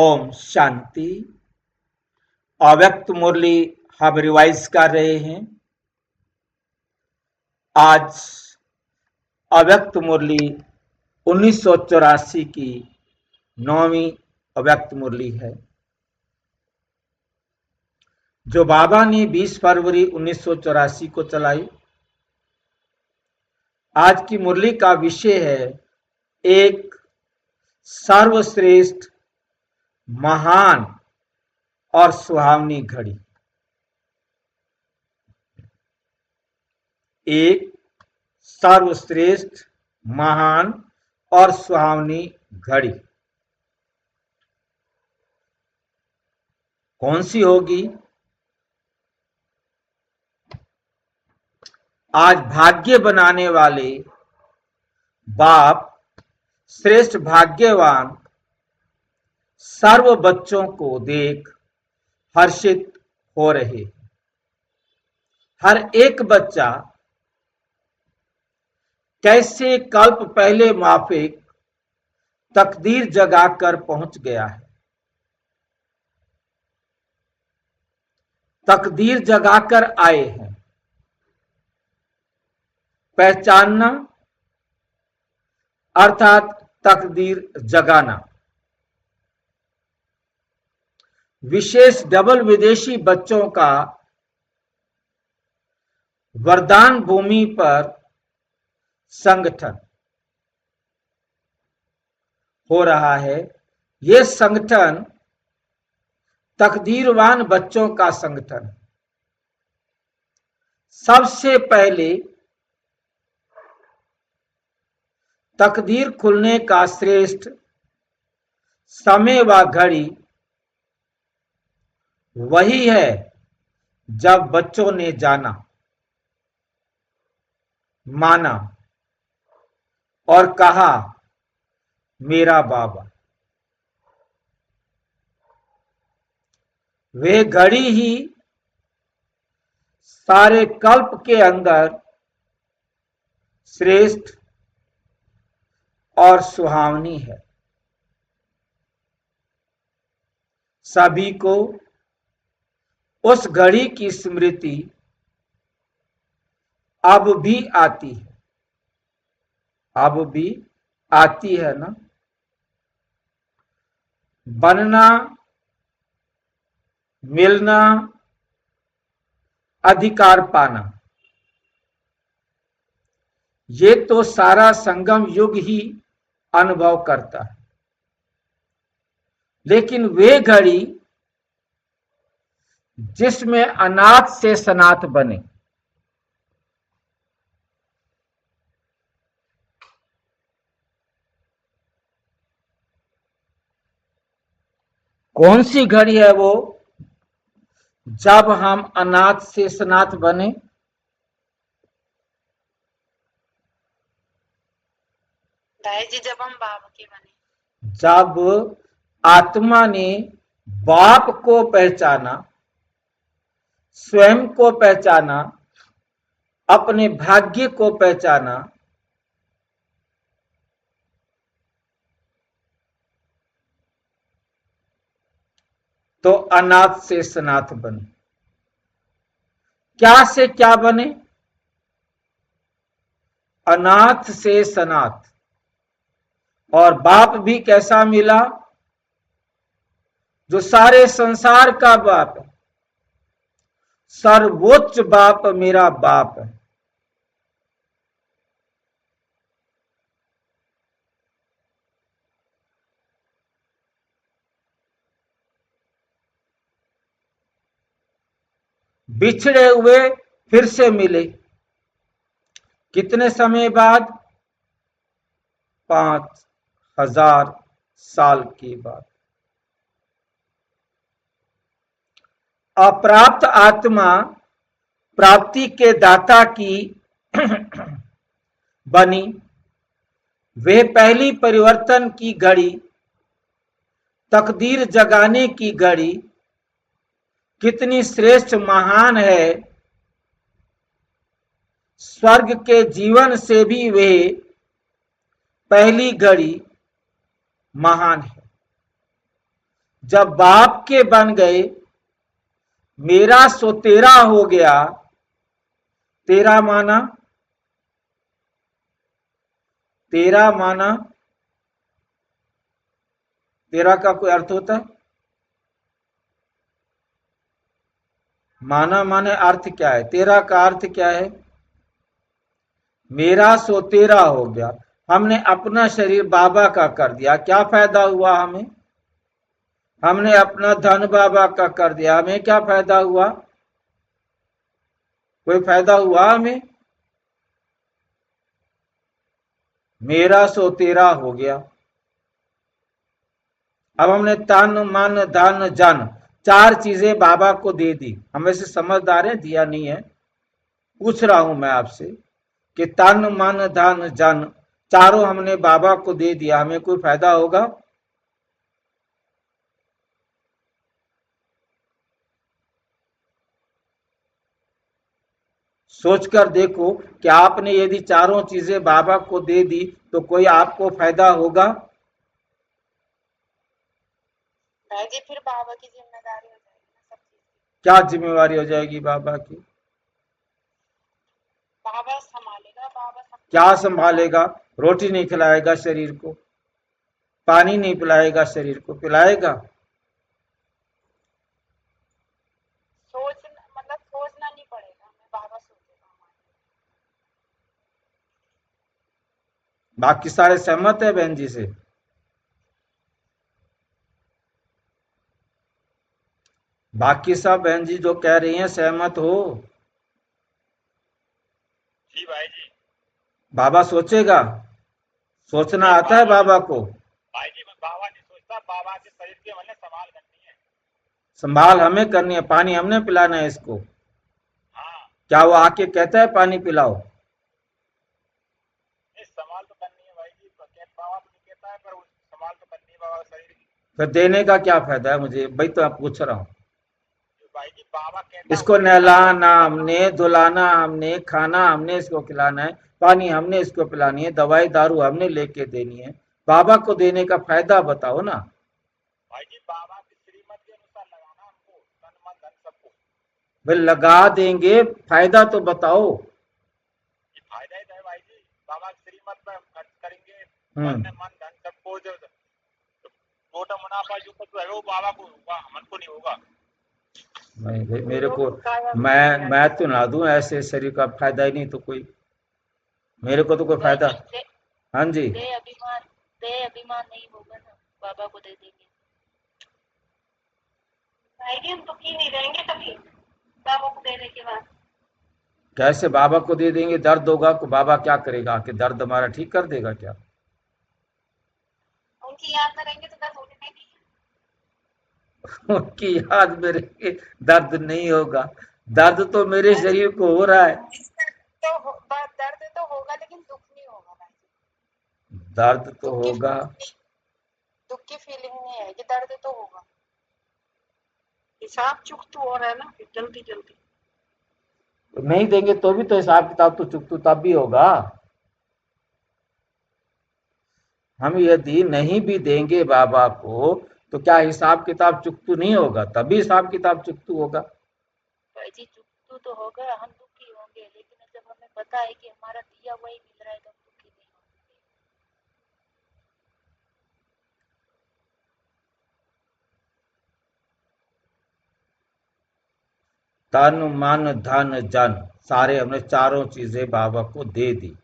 ओम शांति। अव्यक्त मुरली हम रिवाइज कर रहे हैं। आज अव्यक्त मुरली 1984 की 9वीं अव्यक्त मुरली है, जो बाबा ने 20 फरवरी 1984 को चलाई। आज की मुरली का विषय है एक सर्वश्रेष्ठ, महान और सुहावनी घड़ी। एक सर्वश्रेष्ठ, महान और सुहावनी घड़ी कौन सी होगी? आज भाग्य बनाने वाले बाप श्रेष्ठ भाग्यवान सर्व बच्चों को देख हर्षित हो रहे। हर एक बच्चा कैसे कल्प पहले माफिक तकदीर जगाकर पहुंच गया है। तकदीर जगाकर आए हैं। पहचानना अर्थात तकदीर जगाना। विशेष डबल विदेशी बच्चों का वरदान भूमि पर संगठन हो रहा है। यह संगठन तकदीरवान बच्चों का संगठन। सबसे पहले तकदीर खुलने का श्रेष्ठ समय व घड़ी वही है जब बच्चों ने जाना, माना और कहा, मेरा बाबा। वे घड़ी ही सारे कल्प के अंदर श्रेष्ठ और सुहावनी है। सभी को उस घड़ी की स्मृति अब भी आती है। अब भी आती है ना? बनना, मिलना, अधिकार पाना, ये तो सारा संगम युग ही अनुभव करता है। लेकिन वे घड़ी जिसमें अनाथ से सनाथ बने, कौन सी घड़ी है वो? जब हम अनाथ से सनाथ बने, जी जब हम बाप के बने, जब आत्मा ने बाप को पहचाना, स्वयं को पहचाना, अपने भाग्य को पहचाना, तो अनाथ से सनाथ बने। क्या से क्या बने? अनाथ से सनाथ। और बाप भी कैसा मिला? जो सारे संसार का बाप है। सर्वोच्च बाप मेरा बाप है। बिछड़े हुए फिर से मिले। कितने समय बाद? 5000 साल के बाद। अप्राप्त आत्मा प्राप्ति के दाता की बनी। वे पहली परिवर्तन की घड़ी, तकदीर जगाने की घड़ी कितनी श्रेष्ठ, महान है। स्वर्ग के जीवन से भी वे पहली घड़ी महान है। जब बाप के बन गए, मेरा सो तेरा हो गया। तेरा माना, तेरा माना, तेरा का कोई अर्थ होता है? माना माने अर्थ क्या है? तेरा का अर्थ क्या है? मेरा सो तेरा हो गया। हमने अपना शरीर बाबा का कर दिया, क्या फायदा हुआ हमें? हमने अपना धन बाबा का कर दिया, हमें क्या फायदा हुआ? कोई फायदा हुआ हमें? मेरा सो तेरा हो गया। अब हमने तन मन धन जन चार चीजें बाबा को दे दी। हम वैसे समझदार हैं, दिया नहीं है, पूछ रहा हूं मैं आपसे कि तन मन धन जन चारों हमने बाबा को दे दिया, हमें कोई फायदा होगा? सोचकर देखो कि आपने यदि चारों चीजें बाबा को दे दी तो कोई आपको फायदा होगा? भाई जी फिर बाबा की जिम्मेदारी हो जाएगी ना सब चीज की। क्या जिम्मेवारी हो जाएगी बाबा की? बाबा संभालेगा, बाबा सब कुछ क्या करेगा। संभालेगा? रोटी नहीं खिलाएगा शरीर को, पानी नहीं पिलाएगा शरीर को, पिलाएगा? सोचना मतलब सोचना नहीं पड़ेगा हमें, बाबा सोचेगा हमारे लिए। बाकी सारे सहमत है बहन जी से? बाकी सब बहन जी जो कह रही हैं सहमत हो? जी भाई जी। बाबा सोचेगा? सोचना नहीं, आता है बाबा को? भाई जी बाबा नहीं सोचता, बाबा के शरीर की हमने संभाल करनी है। संभाल हमें करनी है, पानी हमने पिलाना है इसको। हाँ, क्या वो आके कहता है पानी पिलाओ? नहीं संभाल तो करनी है भाई जी, बाबा तो नहीं कहता है, पर संभाल तो करनी है बाबा के शरीर की। फिर देने का क्या फायदा है मुझे भाई? तो आप पूछ रहा हूँ। भाई जी बाबा कहता है इसको नहलाना हमने, धुलाना हमने, खाना हमने इसको खिलाना है, पानी हमने इसको पिलानी है, दवाई दारू हमने लेके देनी है। बाबा को देने का फायदा बताओ ना। भाई जी बाबा की श्रीमत के अनुसार लगाना हमको, तन मन धन सबको। भाई लगा देंगे, फायदा तो बताओ। ये फायदा ही तो है भाई जी, बाबा की श्रीमत पर हम खर्च करेंगे, हम्म। मन धन सबको, जो छोटा मुनाफा जो कुछ है वो बाबा को होगा, हमको नहीं होगा। नहीं भाई, मेरे को काया मैं तो ना दूं, ऐसे शरीर का फायदा ही नहीं तो कोई, मेरे को तो कोई भाई फायदा। जी हाँ जी। दे अभिमान नहीं होगा ना, बाबा को दे देंगे। भाई जी हम दुखी नहीं रहेंगे कभी बाबा को देने के बाद। कैसे बाबा को दे देंगे? दर्द होगा तो बाबा क्या करेगा? आके दर्द हमारा ठीक कर देगा क्या? उनकी याद में रहेंगे तो दर्द होने नहीं। उनकी याद में रह के दर्द नहीं होगा। दर्द तो मेरे शरीर को हो रहा है। दर्द तो होगा लेकिन दुख नहीं होगा भाई जी। दर्द तो दुख की होगा। दुख की फीलिंग नहीं है कि दर्द तो होगा। हिसाब चुक तो हो रहा है ना जल्दी जल्दी। नहीं देंगे तो भी तो हिसाब किताब तो चुकतू तब भी होगा। हम यदि नहीं भी देंगे बाबा को तो क्या हिसाब किताब चुकतू नहीं होगा? तभी हिसाब किताब चुकतू होगा। भाई जी चुकतू तो होगा, हम दुखी होंगे, लेकिन जब हमें पता है कि हमारा दिया हुआ ही मिल रहा है तो हम दुखी नहीं होंगे। तन मन धन जन सारे हमने चारों चीजें बाबा को दे दी।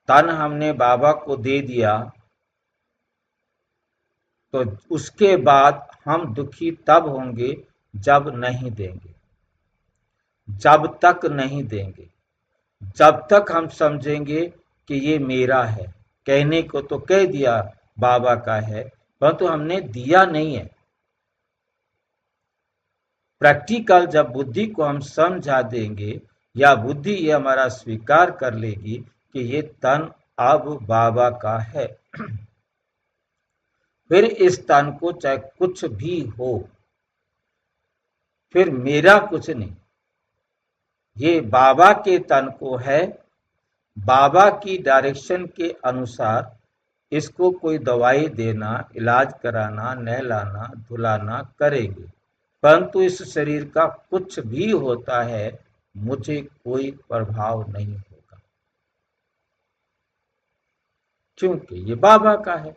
तन हमने बाबा को दे दिया तो उसके बाद हम दुखी तब होंगे जब नहीं देंगे। जब तक नहीं देंगे, जब तक हम समझेंगे कि ये मेरा है, कहने को तो कह दिया बाबा का है, परंतु हमने दिया नहीं है। प्रैक्टिकल जब बुद्धि को हम समझा देंगे या बुद्धि ये हमारा स्वीकार कर लेगी कि ये तन अब बाबा का है, फिर इस तन को चाहे कुछ भी हो, फिर मेरा कुछ नहीं, ये बाबा के तन को है। बाबा की डायरेक्शन के अनुसार इसको कोई दवाई देना, इलाज कराना, नहलाना, धुलाना करेंगे, परंतु इस शरीर का कुछ भी होता है मुझे कोई प्रभाव नहीं होगा, क्योंकि ये बाबा का है,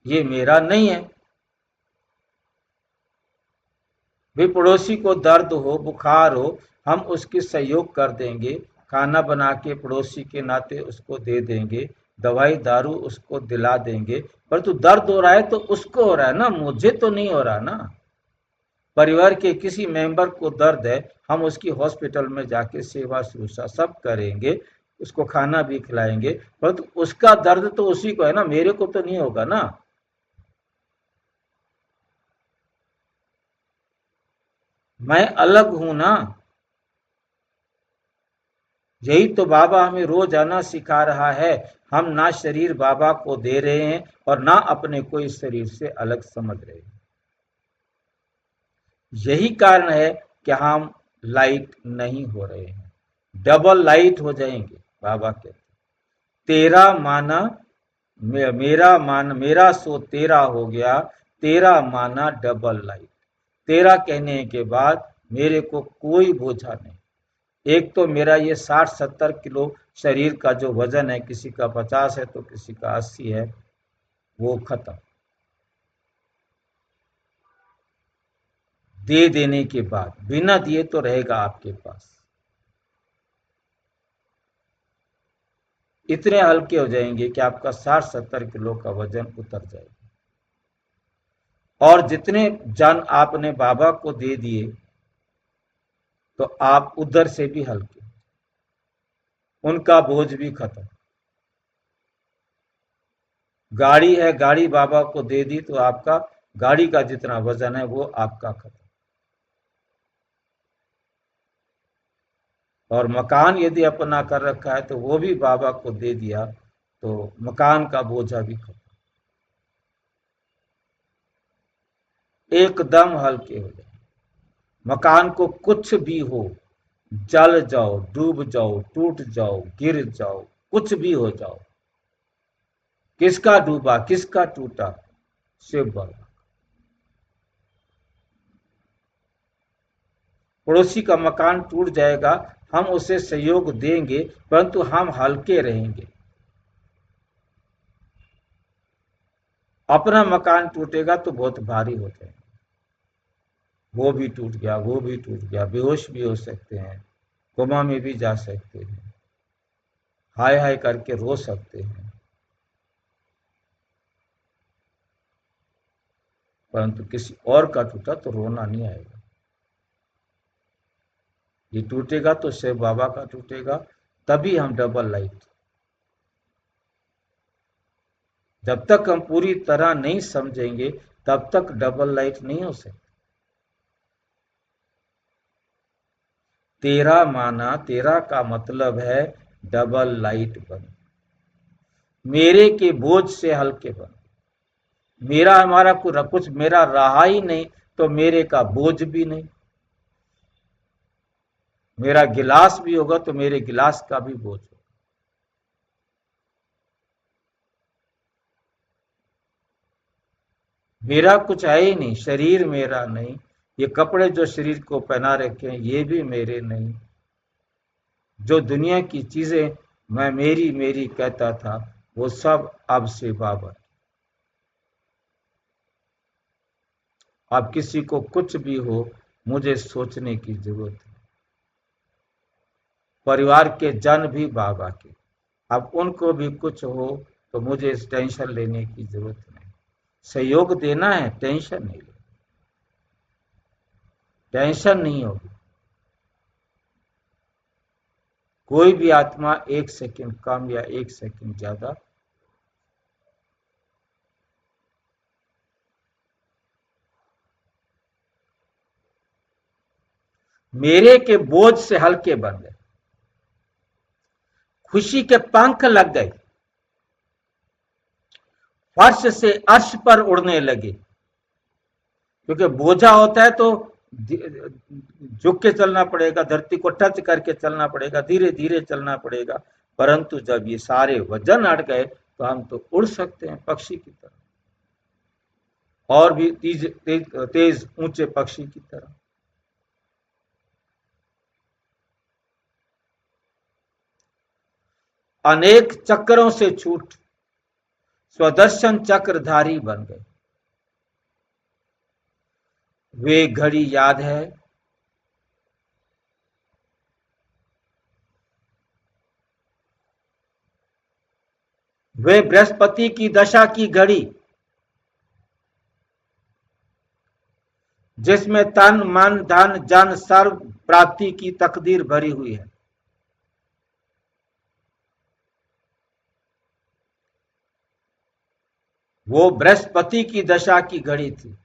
ये मेरा नहीं है। भी पड़ोसी को दर्द हो, बुखार हो, हम उसकी सहयोग कर देंगे, खाना बना के पड़ोसी के नाते उसको दे देंगे, दवाई दारू उसको दिला देंगे, परंतु दर्द हो रहा है तो उसको हो रहा है ना, मुझे तो नहीं हो रहा ना। परिवार के किसी मेंबर को दर्द है, हम उसकी हॉस्पिटल में जाके सेवा शुश्रूषा सब करेंगे, उसको खाना भी खिलाएंगे, परंतु उसका दर्द तो उसी को है ना, मेरे को तो नहीं होगा ना। मैं अलग हूं ना। यही तो बाबा हमें रोजाना सिखा रहा है। हम ना शरीर बाबा को दे रहे हैं और ना अपने को इस शरीर से अलग समझ रहे हैं। यही कारण है कि हम लाइट नहीं हो रहे हैं, डबल लाइट हो जाएंगे। बाबा कहते तेरा माना मेरा मान, मेरा सो तेरा हो गया, तेरा माना डबल लाइट। तेरा कहने के बाद मेरे को कोई बोझा नहीं। एक तो मेरा ये 60-70 किलो शरीर का जो वजन है, किसी का 50 है तो किसी का 80 है, वो खत्म। दे देने के बाद, बिना दिए तो रहेगा आपके पास। इतने हल्के हो जाएंगे कि आपका 60-70 किलो का वजन उतर जाएगा। और जितने जन आपने बाबा को दे दिए तो आप उधर से भी हल्के, उनका बोझ भी खत्म। गाड़ी है, गाड़ी बाबा को दे दी तो आपका गाड़ी का जितना वजन है वो आपका खत्म। और मकान यदि अपना कर रखा है तो वो भी बाबा को दे दिया तो मकान का बोझा भी खत्म। एकदम हल्के हो जाए। मकान को कुछ भी हो, जल जाओ, डूब जाओ, टूट जाओ, गिर जाओ, कुछ भी हो जाओ, किसका डूबा किसका टूटा, शिव बाबा। पड़ोसी का मकान टूट जाएगा, हम उसे सहयोग देंगे, परंतु हम हल्के रहेंगे। अपना मकान टूटेगा तो बहुत भारी हो जाएगा। वो भी टूट गया, वो भी टूट गया, बेहोश भी हो सकते हैं, कोमा में भी जा सकते हैं, हाय हाय करके रो सकते हैं, परंतु किसी और का टूटा तो रोना नहीं आएगा। ये टूटेगा तो शिव बाबा का टूटेगा, तभी हम डबल लाइट। जब तक हम पूरी तरह नहीं समझेंगे तब तक डबल लाइट नहीं हो सकती। तेरा माना, तेरा का मतलब है डबल लाइट बन, मेरे के बोझ से हल्के बन। मेरा हमारा कुछ मेरा रहा ही नहीं तो मेरे का बोझ भी नहीं। मेरा गिलास भी होगा तो मेरे गिलास का भी बोझ होगा। मेरा कुछ है ही नहीं, शरीर मेरा नहीं, ये कपड़े जो शरीर को पहना रखे हैं ये भी मेरे नहीं। जो दुनिया की चीजें मैं मेरी मेरी कहता था वो सब अब से बाबा। अब किसी को कुछ भी हो मुझे सोचने की जरूरत है। परिवार के जन भी बाबा के, अब उनको भी कुछ हो तो मुझे टेंशन लेने की जरूरत नहीं। सहयोग देना है, टेंशन नहीं लेना, टेंशन नहीं होगी। कोई भी आत्मा 1 सेकंड कम या 1 सेकंड ज्यादा मेरे के बोझ से हल्के बन गए, खुशी के पंख लग गए, फर्श से अर्श पर उड़ने लगे। क्योंकि बोझा होता है तो झुक के चलना पड़ेगा, धरती को टच करके चलना पड़ेगा, धीरे धीरे चलना पड़ेगा, परंतु जब ये सारे वजन हट गए तो हम तो उड़ सकते हैं पक्षी की तरह, और भी तेज तेज तेज ऊंचे पक्षी की तरह। अनेक चक्रों से छूट स्वदर्शन चक्रधारी बन गए। वे घड़ी याद है, वे बृहस्पति की दशा की घड़ी जिसमें तन मन धन जन सर्व प्राप्ति की तकदीर भरी हुई है। वो बृहस्पति की दशा की घड़ी थी।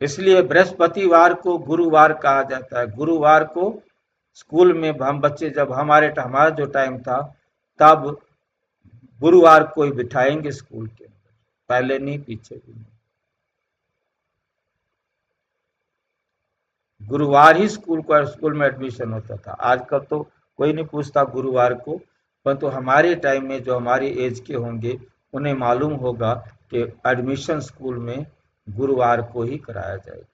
इसलिए बृहस्पतिवार को गुरुवार कहा जाता है। गुरुवार को स्कूल में हम बच्चे, जब हमारा जो टाइम था, तब गुरुवार को ही बिठाएंगे स्कूल के अंदर, पहले नहीं, पीछे भी नहीं। गुरुवार ही स्कूल में एडमिशन होता था। आजकल तो कोई नहीं पूछता गुरुवार को, परंतु हमारे टाइम में जो हमारी एज के होंगे उन्हें मालूम होगा कि एडमिशन स्कूल में गुरुवार को ही कराया जाएगा।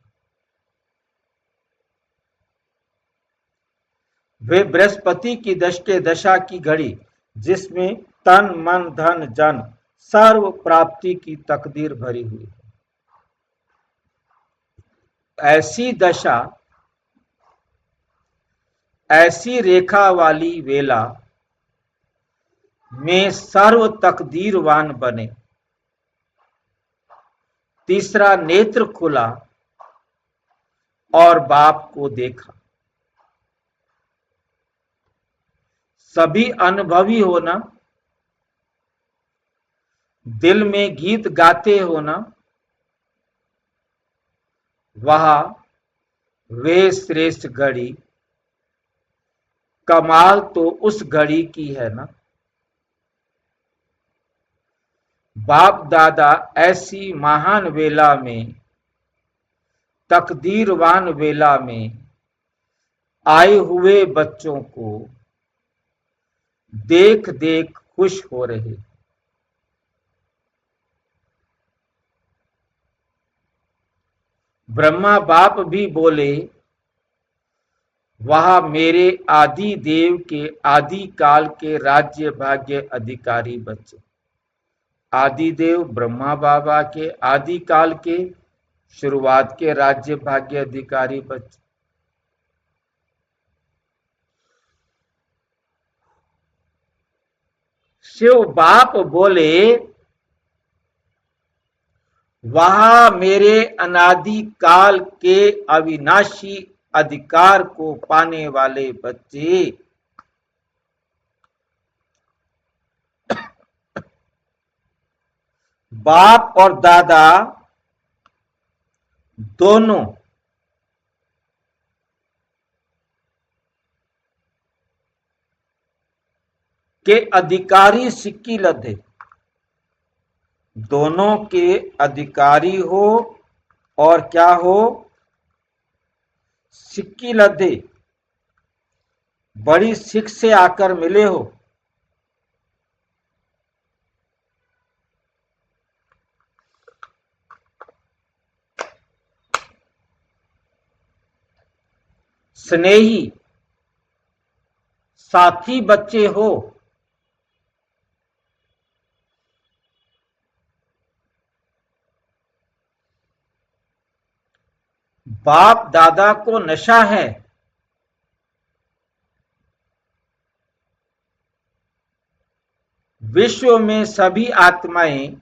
वे बृहस्पति की दशा की घड़ी जिसमें तन मन धन जन सर्व प्राप्ति की तकदीर भरी हुई है। ऐसी दशा, ऐसी रेखा वाली वेला में सर्व तकदीरवान बने। तीसरा नेत्र खुला और बाप को देखा। सभी अनुभवी होना, दिल में गीत गाते होना, वह वे श्रेष्ठ घड़ी, कमाल तो उस घड़ी की है ना। बाप दादा ऐसी महान वेला में, तकदीरवान वेला में आए हुए बच्चों को देख देख खुश हो रहे। ब्रह्मा बाप भी बोले, वह मेरे आदि देव के आदि काल के राज्य भाग्य अधिकारी बच्चे। आदि देव ब्रह्मा बाबा के आदि काल के शुरुआत के राज्य भाग्य अधिकारी बच्चे। शिव बाप बोले, वह मेरे अनादि काल के अविनाशी अधिकार को पाने वाले बच्चे। बाप और दादा दोनों के अधिकारी सिक्की लधे, दोनों के अधिकारी हो और क्या हो, सिक्की लधे, बड़ी सिख से आकर मिले हो। स्नेही साथी बच्चे हो। बाप दादा को नशा है, विश्व में सभी आत्माएं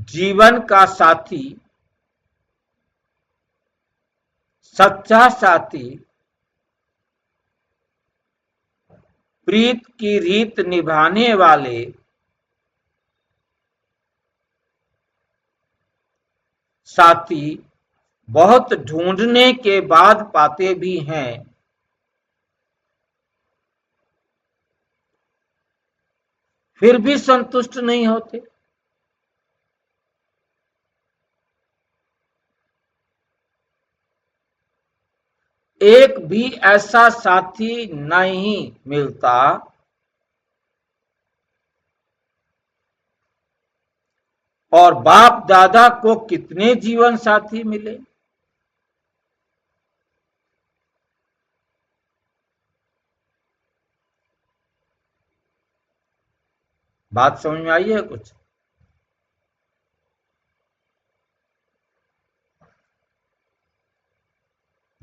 जीवन का साथी, सच्चा साथी, प्रीत की रीत निभाने वाले साथी बहुत ढूंढने के बाद पाते भी हैं। फिर भी संतुष्ट नहीं होते। एक भी ऐसा साथी नहीं मिलता और बाप दादा को कितने जीवन साथी मिले। बात समझ में आई है कुछ?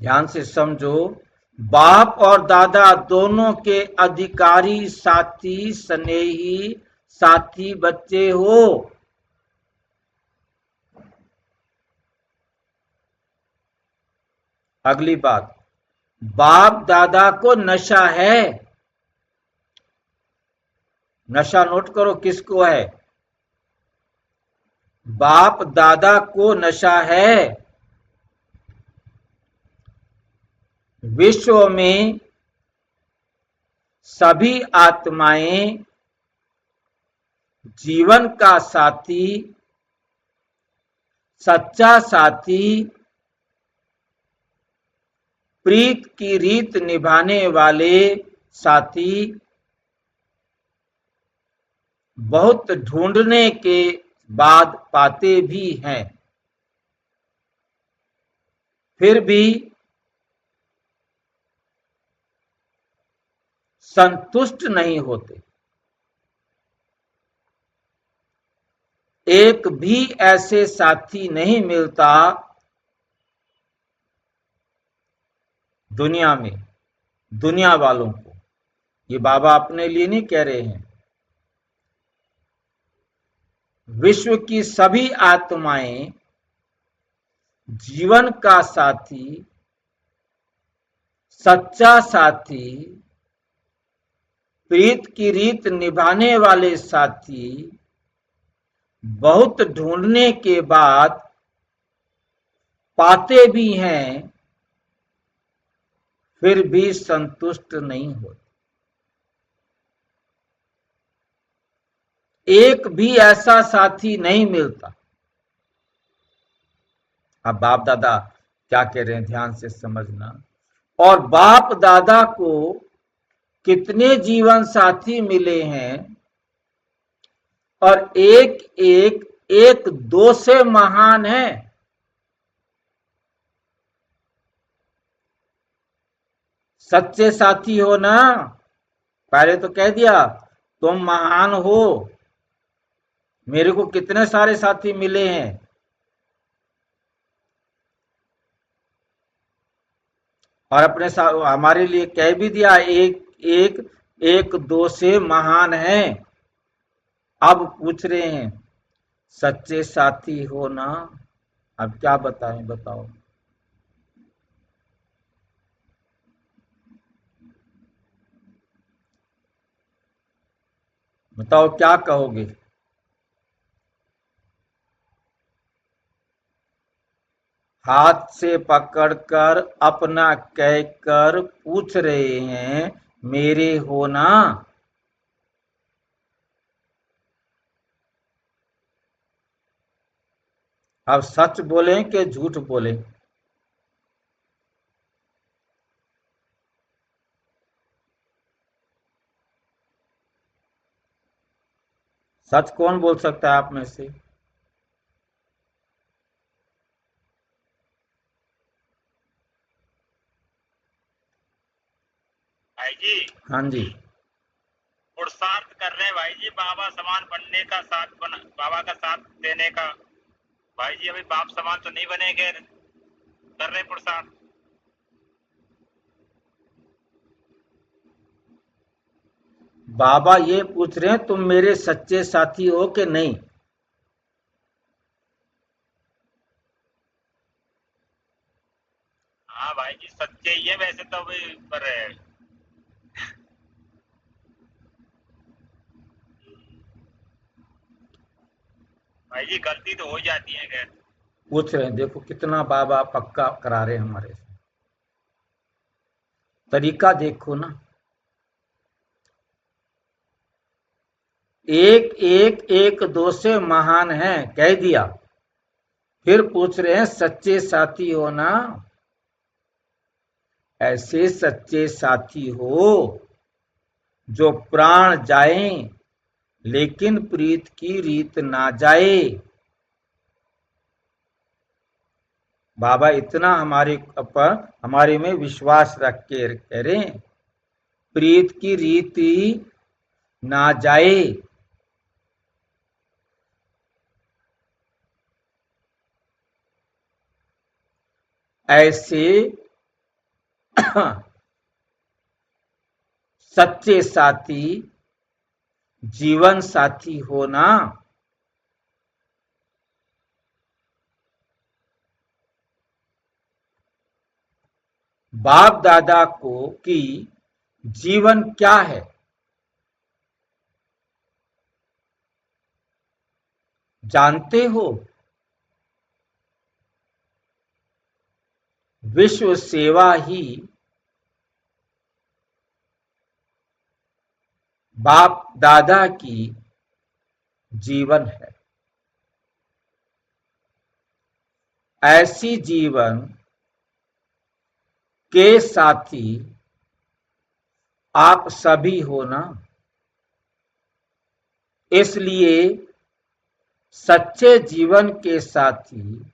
ध्यान से समझो, बाप और दादा दोनों के अधिकारी, साथी, स्नेही साथी बच्चे हो। अगली बात, बाप दादा को नशा है। नशा नोट करो किसको है? बाप दादा को नशा है। विश्व में सभी आत्माएं जीवन का साथी, सच्चा साथी, प्रीत की रीत निभाने वाले साथी बहुत ढूंढने के बाद पाते भी हैं, फिर भी संतुष्ट नहीं होते। एक भी ऐसे साथी नहीं मिलता दुनिया में, दुनिया वालों को। ये बाबा अपने लिए नहीं कह रहे हैं, विश्व की सभी आत्माएं जीवन का साथी, सच्चा साथी, प्रीत की रीत निभाने वाले साथी बहुत ढूंढने के बाद पाते भी हैं, फिर भी संतुष्ट नहीं होते। एक भी ऐसा साथी नहीं मिलता। अब बाप दादा क्या कह रहे हैं, ध्यान से समझना। और बाप दादा को कितने जीवन साथी मिले हैं, और एक दो से महान है। सच्चे साथी हो ना, पहले तो कह दिया तुम महान हो। मेरे को कितने सारे साथी मिले हैं, और अपने हमारे लिए कह भी दिया एक दो से महान है। अब पूछ रहे हैं सच्चे साथी हो ना। अब क्या बताएं, बताओ। बताओ क्या कहोगे? हाथ से पकड़कर अपना कहकर पूछ रहे हैं मेरे हो ना। अब सच बोलें कि झूठ बोलें? सच कौन बोल सकता है आप में से? भाई जी, हाँ जी, पुरुषार्थ कर रहे हैं भाई जी, बाबा समान बनने का, बाबा का साथ देने का। भाई जी अभी बाप समान तो नहीं बनेंगे, कर रहे हैं पुरुषार्थ। बाबा ये पूछ रहे हैं तुम मेरे सच्चे साथी हो कि नहीं। हाँ भाई जी सच्चे ही है वैसे तो अभी, पर भाई जी गलती तो हो जाती है। खैर पूछ रहे हैं, देखो कितना बाबा पक्का करा रहे हैं हमारे से। तरीका देखो ना, एक दो से महान है कह दिया, फिर पूछ रहे हैं सच्चे साथी हो ना। ऐसे सच्चे साथी हो जो प्राण जाएं लेकिन प्रीत की रीत ना जाए। बाबा इतना हमारे में विश्वास रख के कह रहे हैं, प्रीत की रीति ना जाए। ऐसे सच्चे साथी जीवन साथी होना। बाप दादा को की जीवन क्या है, जानते हो? विश्व सेवा ही बाप दादा की जीवन है। ऐसी जीवन के साथी आप सभी हो ना। इसलिए सच्चे जीवन के साथी,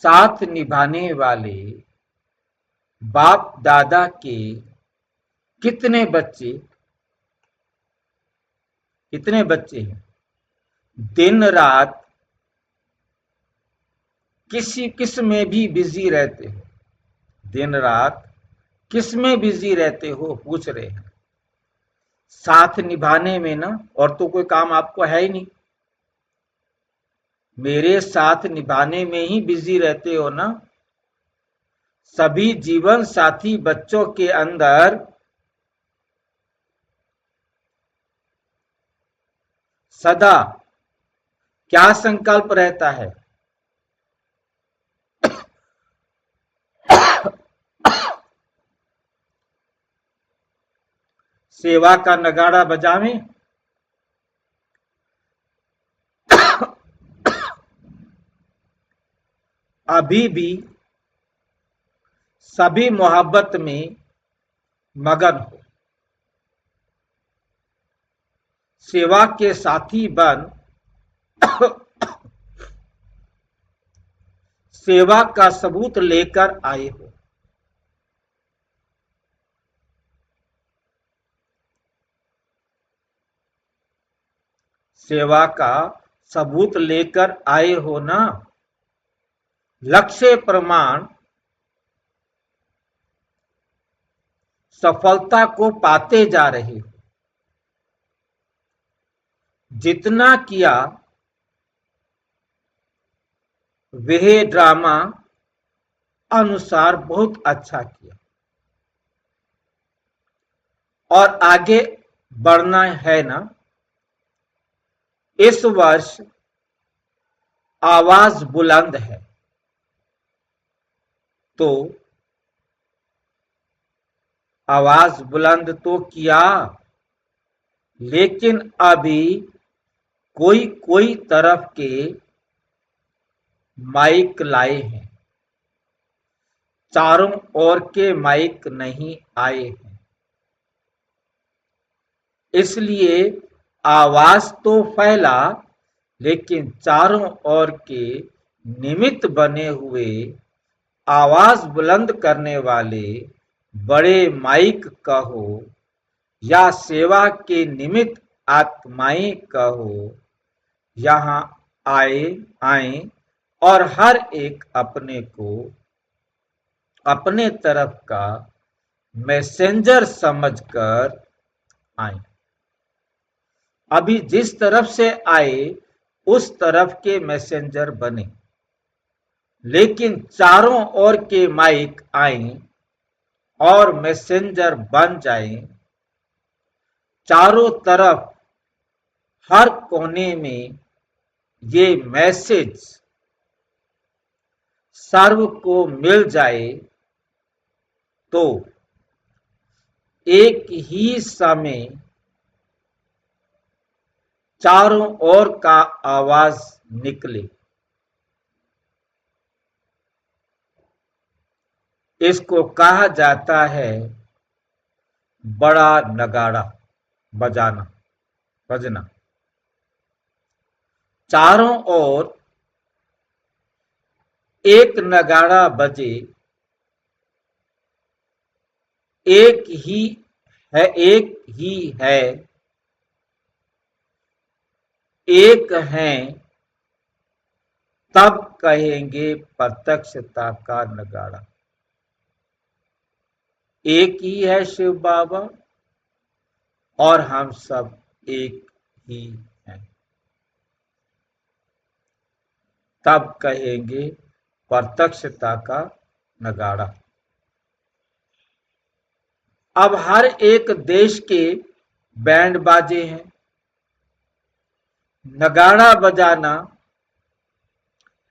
साथ निभाने वाले बाप दादा के कितने बच्चे हैं? दिन रात किस में भी बिजी रहते हो? दिन रात किस में बिजी रहते हो? पूछ रहे हैं। साथ निभाने में ना, और तो कोई काम आपको है ही नहीं। मेरे साथ निभाने में ही बिजी रहते हो ना। सभी जीवन साथी बच्चों के अंदर सदा क्या संकल्प रहता है? सेवा का नगाड़ा बजावें। अभी भी सभी मोहब्बत में मगन हो। सेवा के साथी बन सेवा का सबूत लेकर आए हो। सेवा का सबूत लेकर आए हो ना। लक्ष्य प्रमाण सफलता को पाते जा रहे हो। जितना किया वह ड्रामा अनुसार बहुत अच्छा किया, और आगे बढ़ना है ना। इस वर्ष आवाज बुलंद है तो आवाज बुलंद तो किया, लेकिन अभी कोई तरफ के माइक लाए हैं, चारों ओर के माइक नहीं आए हैं। इसलिए आवाज तो फैला, लेकिन चारों ओर के निमित्त बने हुए आवाज बुलंद करने वाले बड़े माइक कहो या सेवा के निमित्त आत्माएं कहो, यहाँ आए और हर एक अपने को अपने तरफ का मैसेंजर समझकर आए। अभी जिस तरफ से आए उस तरफ के मैसेंजर बने, लेकिन चारों ओर के माइक आए और मैसेंजर बन जाए। चारों तरफ हर कोने में ये मैसेज सर्व को मिल जाए तो एक ही समय चारों ओर का आवाज निकले। इसको कहा जाता है बड़ा नगाड़ा बजाना, बजना। चारों ओर एक नगाड़ा बजे, एक ही एक ही है, एक हैं, तब कहेंगे प्रत्यक्षता का नगाड़ा। एक ही है शिव बाबा और हम सब एक ही हैं, तब कहेंगे प्रत्यक्षता का नगाड़ा। अब हर एक देश के बैंड बाजे हैं। नगाड़ा बजाना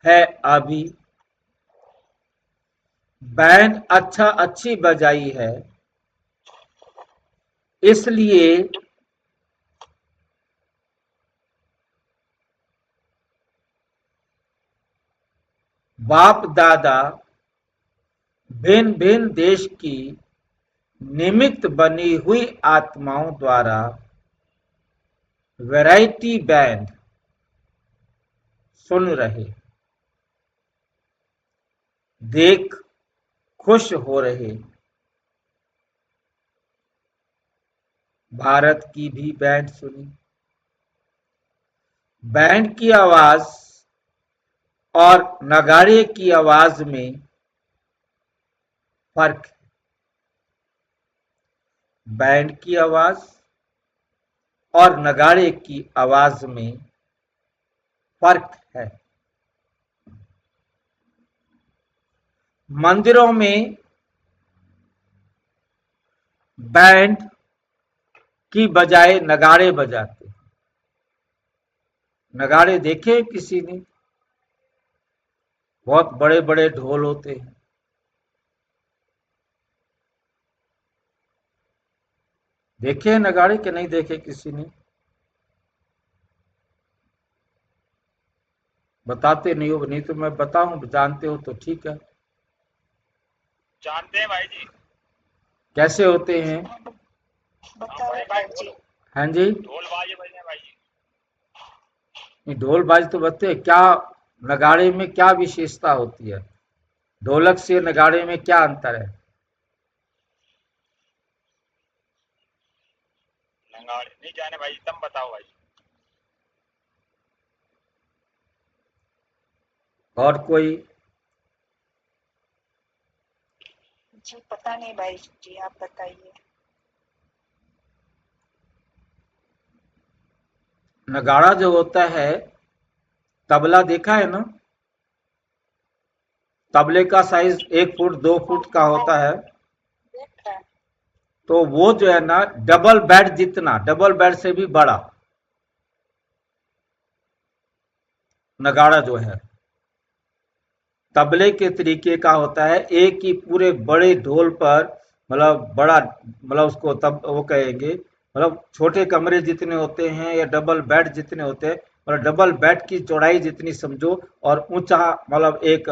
है अभी, बैंड अच्छी बजाई है, इसलिए बाप दादा भिन्न भिन्न देश की निमित्त बनी हुई आत्माओं द्वारा वैरायटी बैंड सुन रहे, देख खुश हो रहे। भारत की भी बैंड सुनी। बैंड की आवाज और नगाड़े की आवाज में फर्क है। बैंड की आवाज और नगाड़े की आवाज में फर्क है। मंदिरों में बैंड की बजाय नगाड़े बजाते हैं। नगाड़े देखे किसी ने? बहुत बड़े बड़े ढोल होते हैं। देखे हैं नगाड़े कि नहीं देखे किसी ने? बताते नहीं हो, नहीं तो मैं बताऊं, जानते हो तो ठीक है। जानते हैं भाई जी। कैसे होते हैं? बताओ भाई जी। हाँ जी, ढोल बाजे बजने भाई जी। नहीं ढोल बाज तो बजते हैं। क्या नगाड़े में क्या विशेषता होती है? ढोलक से नगाड़े में क्या अंतर है? नगाड़े नहीं जाने भाई, तुम बताओ भाई। और कोई? जी पता नहीं भाई जी, आप बताइए। नगाड़ा जो होता है, तबला देखा है ना? तबले का साइज 1 फुट 2 फुट का होता है। देखा है। तो वो जो है ना, डबल बेड जितना, डबल बेड से भी बड़ा नगाड़ा जो है तबले के तरीके का होता है। एक ही पूरे बड़े ढोल पर, मतलब बड़ा, मतलब उसको तब वो कहेंगे, मतलब छोटे कमरे जितने होते हैं या डबल बेड जितने होते हैं, मतलब डबल बेड की चौड़ाई जितनी समझो, और ऊंचा मतलब एक,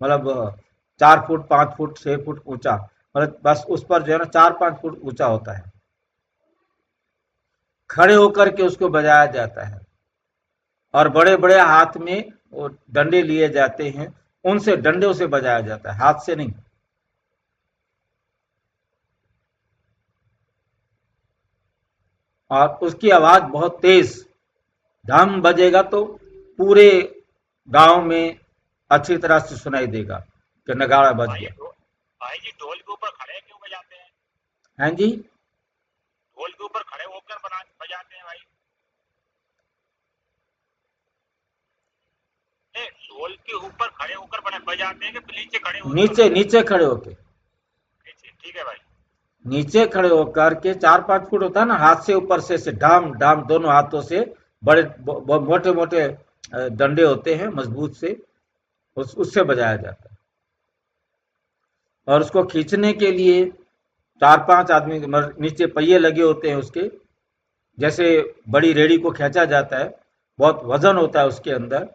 मतलब 4 फुट 5 फुट 6 फुट ऊंचा, मतलब बस उस पर जो है ना 4-5 फुट ऊंचा होता है। खड़े होकर के उसको बजाया जाता है और बड़े बड़े हाथ में वो डंडे लिए जाते हैं, उनसे डंडों से बजाया जाता है, हाथ से नहीं। और उसकी आवाज बहुत तेज, धम बजेगा तो पूरे गांव में अच्छी तरह से सुनाई देगा कि नगाड़ा बज भाई गया। भाई जी ढोल के ऊपर खड़े क्यों बजाते हैं? हैं जी? ढोल के ऊपर खड़े होकर बजाते हैं भाई। ढोल के ऊपर खड़े होकर बजाते हैं कि नीचे खड़े होकर? नीचे नीचे खड़े होके, नीचे, ठीक है भाई। नीचे खड़े होकर के 4-5 फुट होता है ना, हाथ से ऊपर से ढाम ढाम दोनों हाथों से, बड़े मोटे मोटे डंडे होते हैं मजबूत से, उससे बजाया जाता है। और उसको खींचने के लिए 4-5 आदमी, नीचे पहिए लगे होते हैं उसके, जैसे बड़ी रेड़ी को खींचा जाता है, बहुत वजन होता है उसके अंदर,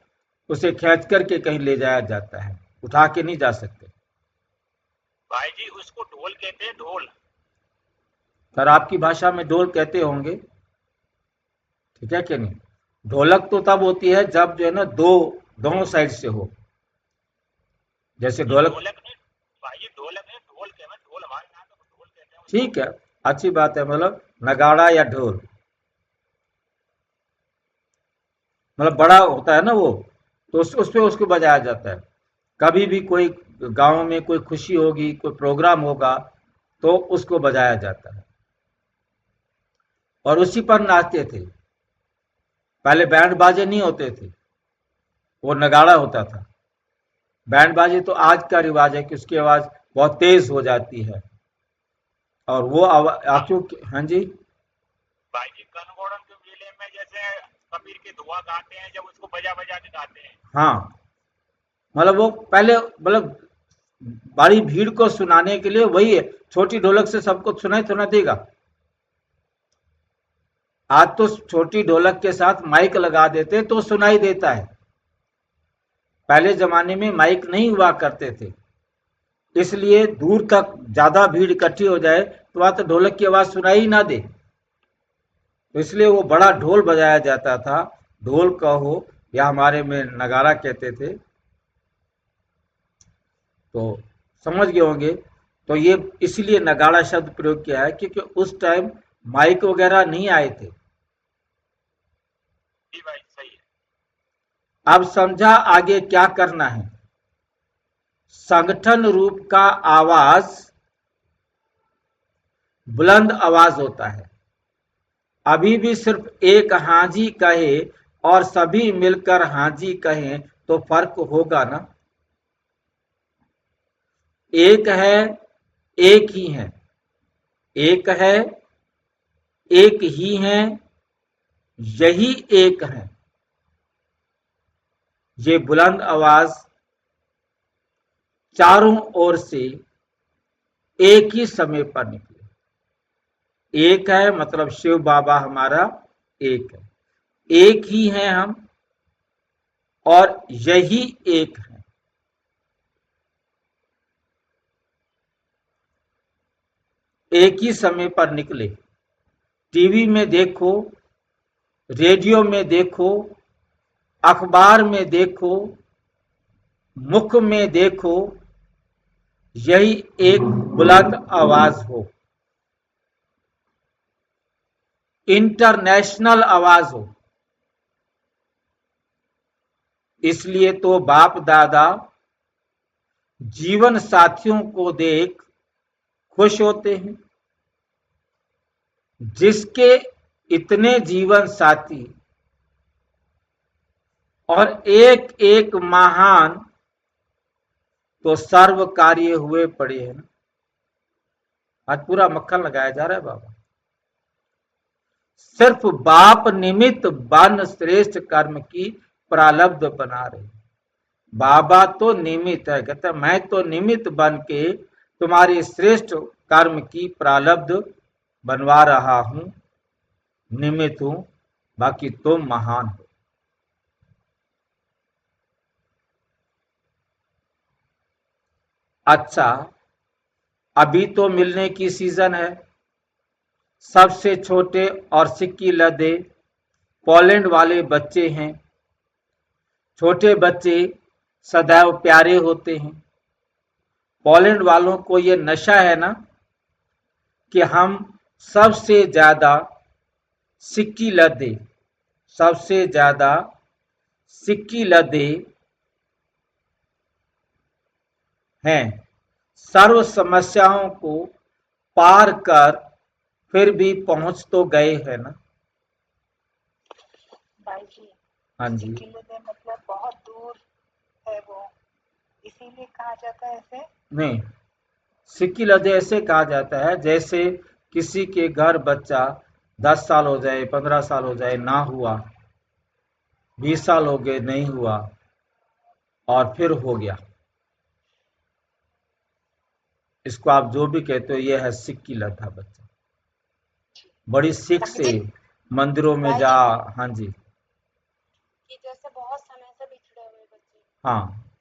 उसे खींच करके कहीं ले जाया जाता है, उठा के नहीं जा सकते। भाई जी उसको ढोल कहते हैं, ढोल। सर आपकी भाषा में ढोल कहते होंगे, ठीक है कि नहीं। ढोलक तो तब होती है जब जो है ना दो दोनों साइड से हो, जैसे ये ढोलक। ढोलक नहीं भाई जी, ढोलक नहीं, ढोल कहते हैं, ढोल हमारे यहाँ तो ढोल कहते हैं उसको। ठीक है, अच्छी बात है, मतलब नगाड़ा या ढोल, मतलब बड़ा होता है ना वो, तो उस पे उसको बजाया जाता है। कभी भी कोई गांव में कोई खुशी होगी, कोई प्रोग्राम होगा, तो उसको बजाया जाता है और उसी पर नाचते थे। पहले बैंड बाजे नहीं होते थे, वो नगाड़ा होता था। बैंड बाजे तो आज का रिवाज है कि उसकी आवाज बहुत तेज हो जाती है, और वो हाँ क्योंकि हाँ जी। भाई जी, गनगौड़न के मेले में जैसे कबीर की दुआ गाते हैं, जब उसको बजा बजा के गाते हैं। हाँ, मतलब वो पहले मतलब बड़ी भीड़ को सुनाने के लिए वही है, छोटी ढोलक से सबको सुनाई थोड़ा देगा। आज तो छोटी ढोलक के साथ माइक लगा देते तो सुनाई देता है। पहले जमाने में माइक नहीं हुआ करते थे, इसलिए दूर तक ज्यादा भीड़ इकट्ठी हो जाए तो वहां तो ढोलक की आवाज सुनाई ही ना दे, तो इसलिए वो बड़ा ढोल बजाया जाता था। ढोल कहो या हमारे में नगाड़ा कहते थे, तो समझ गए होंगे। तो ये इसलिए नगाड़ा शब्द प्रयोग किया है क्योंकि उस टाइम माइक वगैरह नहीं आए थे। जी भाई सही है। अब समझा आगे क्या करना है। संगठन रूप का आवाज बुलंद आवाज होता है। अभी भी सिर्फ एक हाजी कहे और सभी मिलकर हाजी कहें तो फर्क होगा ना। एक है, एक ही है, एक है, एक ही है, यही एक है। ये बुलंद आवाज चारों ओर से एक ही समय पर निकले। एक है मतलब शिव बाबा हमारा एक है, एक ही है हम, और यही एक है। एक ही समय पर निकले। टीवी में देखो, रेडियो में देखो, अखबार में देखो, मुख में देखो, यही एक बुलंद आवाज हो, इंटरनेशनल आवाज हो। इसलिए तो बाप दादा जीवन साथियों को देख खुश होते हैं। जिसके इतने जीवन साथी और एक एक महान, तो सर्व कार्य हुए पड़े हैं ना। आज पूरा मक्खन लगाया जा रहा है बाबा। सिर्फ बाप निमित्त बन श्रेष्ठ कर्म की प्रारब्ध बना रहे। बाबा तो निमित्त है, कहते मैं तो निमित्त बन के तुम्हारी श्रेष्ठ कर्म की प्रारब्ध बनवा रहा हूं, निमित्त हूं, बाकी तुम महान हो। अच्छा, अभी तो मिलने की सीजन है। सबसे छोटे और सिक्की लदे पोलैंड वाले बच्चे हैं। छोटे बच्चे सदैव प्यारे होते हैं। पोलैंड वालों को ये नशा है ना कि हम सबसे ज्यादा सिक्की लदे, सबसे ज्यादा सिक्की लदे हैं। सर्व समस्याओं को पार कर फिर भी पहुंच तो गए हैं ना। भाई जी, हाँ जी। सिक्किलदे मतलब बहुत दूर है वो, इसीलिए कहा जाता है ऐसे। नहीं, सिक्की लदे ऐसे कहा जाता है जैसे किसी के घर बच्चा 10 साल हो जाए, 15 साल हो जाए, ना हुआ, 20 साल हो गए नहीं हुआ, और फिर हो गया। इसको आप जो भी कहते हो, ये है सिक्की लद्दा बच्चा। बड़ी सीख से मंदिरों में भाई जा। जी, हाँ जी। कि जैसे बहुत समय से बिछड़े हुए बच्चे। हाँ,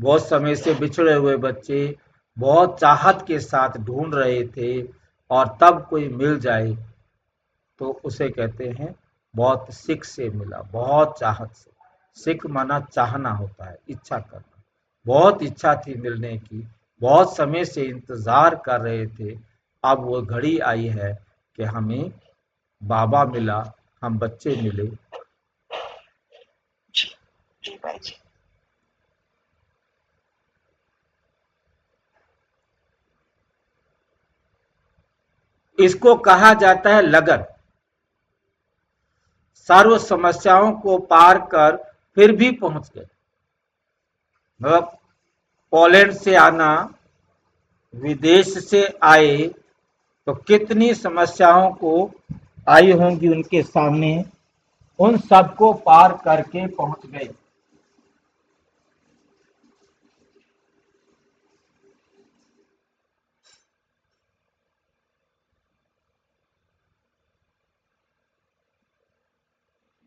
बहुत समय से बिछड़े हुए बच्चे, बहुत चाहत के साथ ढूंढ रहे थे और तब कोई मिल जाए तो उसे कहते हैं बहुत सिक से मिला, बहुत चाहत से। सिक माना चाहना होता है, इच्छा करना। बहुत इच्छा थी मिलने की, बहुत समय से इंतजार कर रहे थे। अब वो घड़ी आई है कि हमें बाबा मिला, हम बच्चे मिले। जी भाई जी। इसको कहा जाता है लगन। सर्व समस्याओं को पार कर फिर भी पहुंच गए। मतलब पोलैंड से आना, विदेश से आए तो कितनी समस्याओं को आई होंगी उनके सामने, उन सबको पार करके पहुंच गए।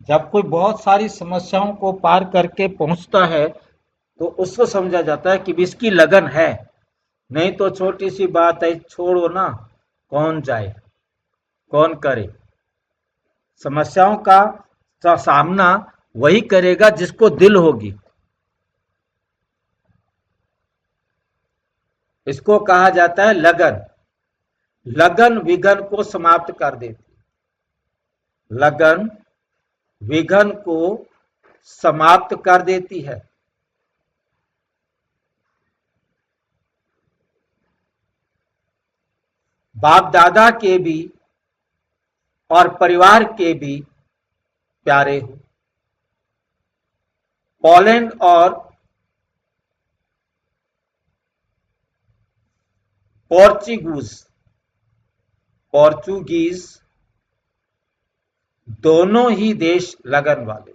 जब कोई बहुत सारी समस्याओं को पार करके पहुंचता है तो उसको समझा जाता है कि इसकी लगन है। नहीं तो छोटी सी बात है, छोड़ो ना, कौन जाए, कौन करे। समस्याओं का सामना वही करेगा जिसको दिल होगी। इसको कहा जाता है लगन। लगन विघन को समाप्त कर देती, लगन विघन को समाप्त कर देती है। बाप दादा के भी और परिवार के भी प्यारे हो। पोलैंड और पोर्चुगीज दोनों ही देश लगन वाले।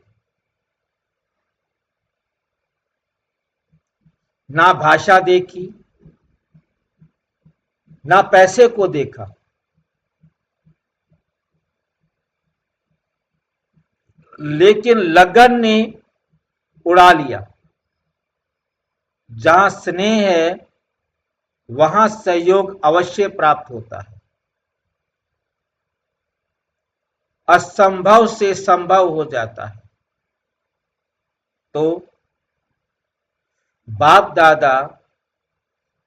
ना भाषा देखी, ना पैसे को देखा, लेकिन लगन ने उड़ा लिया। जहां स्नेह है वहां सहयोग अवश्य प्राप्त होता है। असंभव से संभव हो जाता है। तो बाप दादा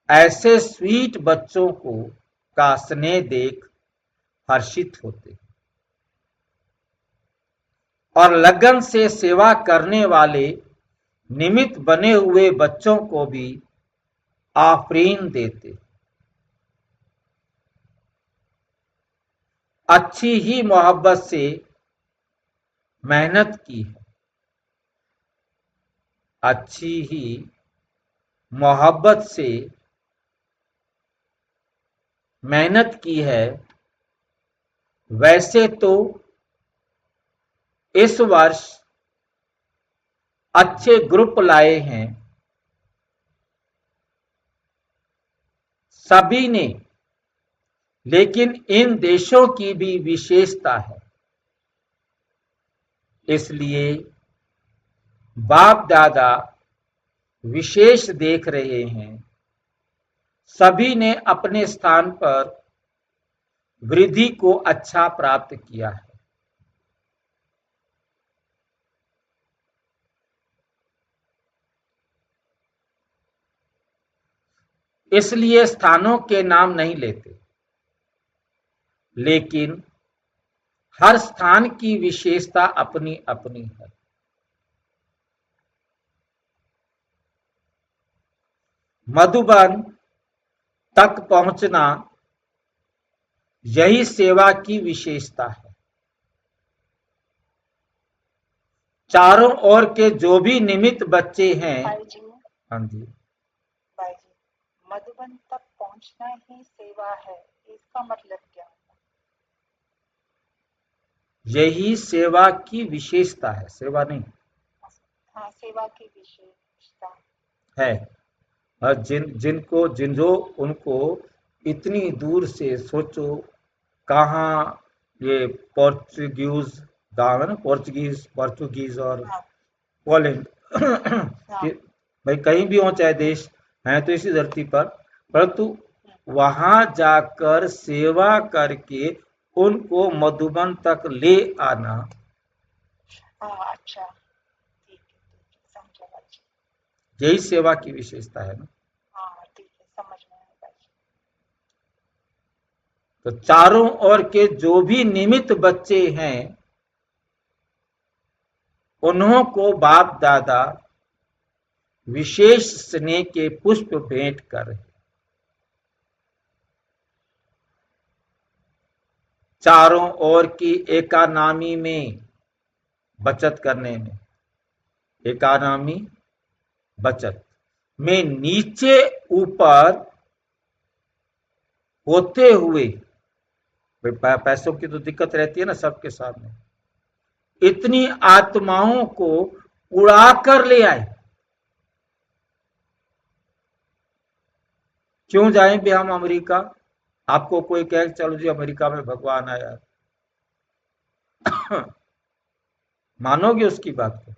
ऐसे स्वीट बच्चों को का स्नेह देख हर्षित होते और लगन से सेवा करने वाले निमित्त बने हुए बच्चों को भी आफरीन देते। अच्छी ही मोहब्बत से मेहनत की है, अच्छी ही मोहब्बत से मेहनत की है। वैसे तो इस वर्ष अच्छे ग्रुप लाए हैं सभी ने, लेकिन इन देशों की भी विशेषता है। इसलिए बाप दादा विशेष देख रहे हैं। सभी ने अपने स्थान पर वृद्धि को अच्छा प्राप्त किया है। इसलिए स्थानों के नाम नहीं लेते, लेकिन हर स्थान की विशेषता अपनी अपनी है। मधुबन तक पहुंचना यही सेवा की विशेषता है। चारों ओर के जो भी निमित्त बच्चे हैं, भाई जी, हाँ जी, भाई जी, मधुबन तक पहुंचना ही सेवा है, इसका मतलब क्या? यही सेवा की विशेषता है, सेवा नहीं हाँ, सेवा की विशेषता है। और जिन जो उनको इतनी दूर से सोचो, कहाँ ये पोर्चुगीज गांव है ना, पोर्चुगीज और हाँ, पोलैंड हाँ, भाई कहीं भी हो चाहे देश, हैं तो इसी धरती पर। परंतु वहां जाकर सेवा करके उनको मधुबन तक ले आना, हाँ अच्छा, ठीक है समझा भाई। यही सेवा की विशेषता है ना। हाँ ठीक है, समझ में आया भाई। तो चारों ओर के जो भी निमित्त बच्चे हैं उन्हों को बाप दादा विशेष स्नेह के पुष्प भेंट कर चारों ओर की एकानामी में बचत करने में, एकानामी बचत में नीचे ऊपर होते हुए, पैसों की तो दिक्कत रहती है ना सबके सामने, इतनी आत्माओं को उड़ा कर ले आए। क्यों जाएं भी हम अमेरिका? आपको कोई कहे चलो जी अमेरिका में भगवान आया, मानोगे उसकी बात को?